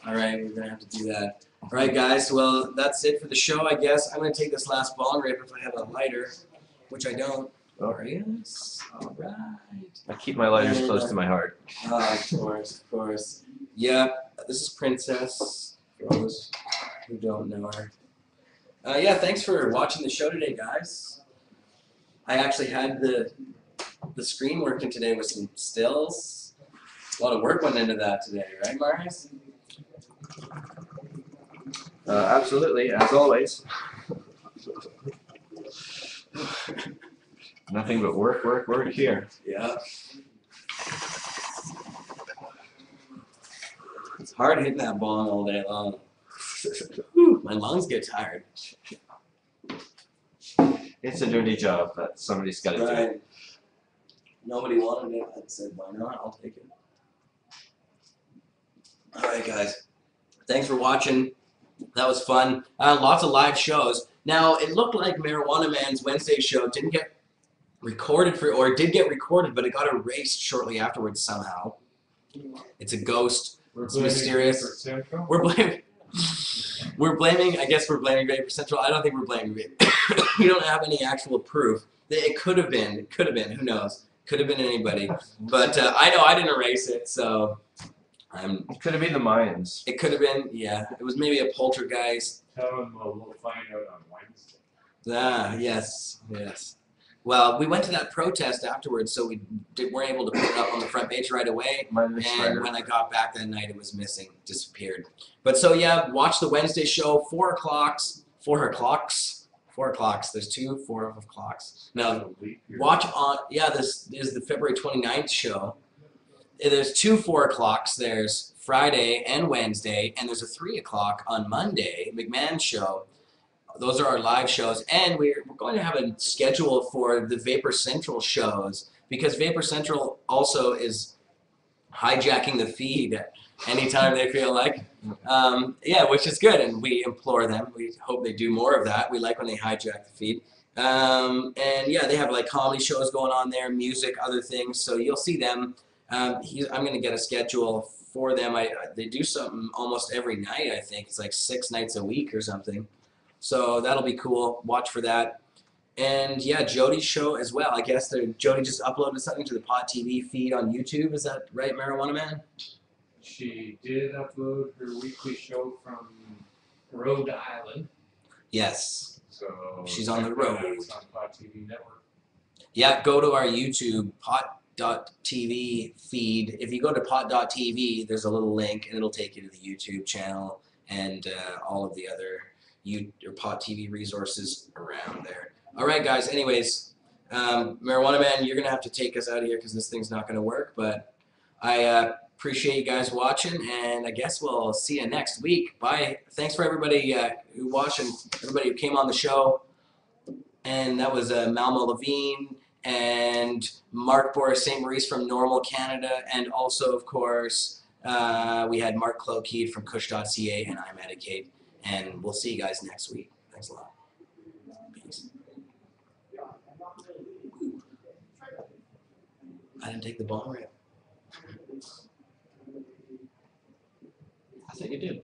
All right, we're gonna have to do that. All right, guys. Well, that's it for the show, I guess. I'm gonna take this last bong rip if I have a lighter, which I don't. Oh. Yes. All right. I keep my lighters close to my heart. Of course, of course. Yep. This is Princess. For those who don't know her. Yeah, thanks for watching the show today, guys. I actually had the screen working today with some stills. A lot of work went into that today, right, Marius? Absolutely, as always. Nothing but work, work, work here. Yeah. It's hard hitting that bong all day long. Whew, my lungs get tired. It's a dirty job, but somebody's got to do it. Nobody wanted it. I said, why not? I'll take it. All right, guys. Thanks for watching. That was fun. Lots of live shows. Now, it looked like Marijuana Man's Wednesday show didn't get recorded or it did get recorded, but it got erased shortly afterwards somehow. It's a ghost. It's mysterious. We're blaming, I guess we're blaming Vapor Central. I don't think we're blaming Vapor. We don't have any actual proof. It could have been. Who knows? Could have been anybody. But I know I didn't erase it, so it could have been the Mayans. It could have been, yeah. It was maybe a poltergeist. Tell them we'll find out on Wednesday. Ah, yes. Well, we went to that protest afterwards, so we weren't able to put it up on the front page right away. And when I got back that night, it was missing, disappeared. But so yeah, watch the Wednesday show, 4 o'clocks. 4 o'clocks. 4 o'clocks. There's 2 4 o'clocks. No, watch on. Yeah, this is the February 29th show. There's 2 4 o'clocks. There's Friday and Wednesday, and there's a 3 o'clock on Monday. McMahon show. Those are our live shows, and we're going to have a schedule for the Vapor Central shows because Vapor Central also is hijacking the feed anytime they feel like. Yeah, which is good, and we implore them. We hope they do more of that. We like when they hijack the feed. And yeah, they have like comedy shows going on there, music, other things, so you'll see them. I'm going to get a schedule for them. They do something almost every night, I think. It's like 6 nights a week or something. So that'll be cool. Watch for that. And yeah, Jody's show as well. I guess Jody just uploaded something to the Pod TV feed on YouTube. Is that right, Marijuana Man? She did upload her weekly show from Rhode Island. Yes. So she's on the road. It's on Pod TV Network. Yeah, go to our YouTube, pot.tv feed. If you go to pot.tv, there's a little link, and it'll take you to the YouTube channel and all of the other Pot TV resources around there. All right, guys. Anyways, Marijuana Man, you're going to have to take us out of here because this thing's not going to work. But I appreciate you guys watching, and I guess we'll see you next week. Bye. Thanks for everybody who watched and everybody who came on the show. And that was Malmo Levine and Marc-Boris St-Maurice from NORML Canada, and also, of course, we had Mark Klokeid from Kush.ca and iMedikate. And we'll see you guys next week. Thanks a lot. Peace. I didn't take the bong rip. I think you did.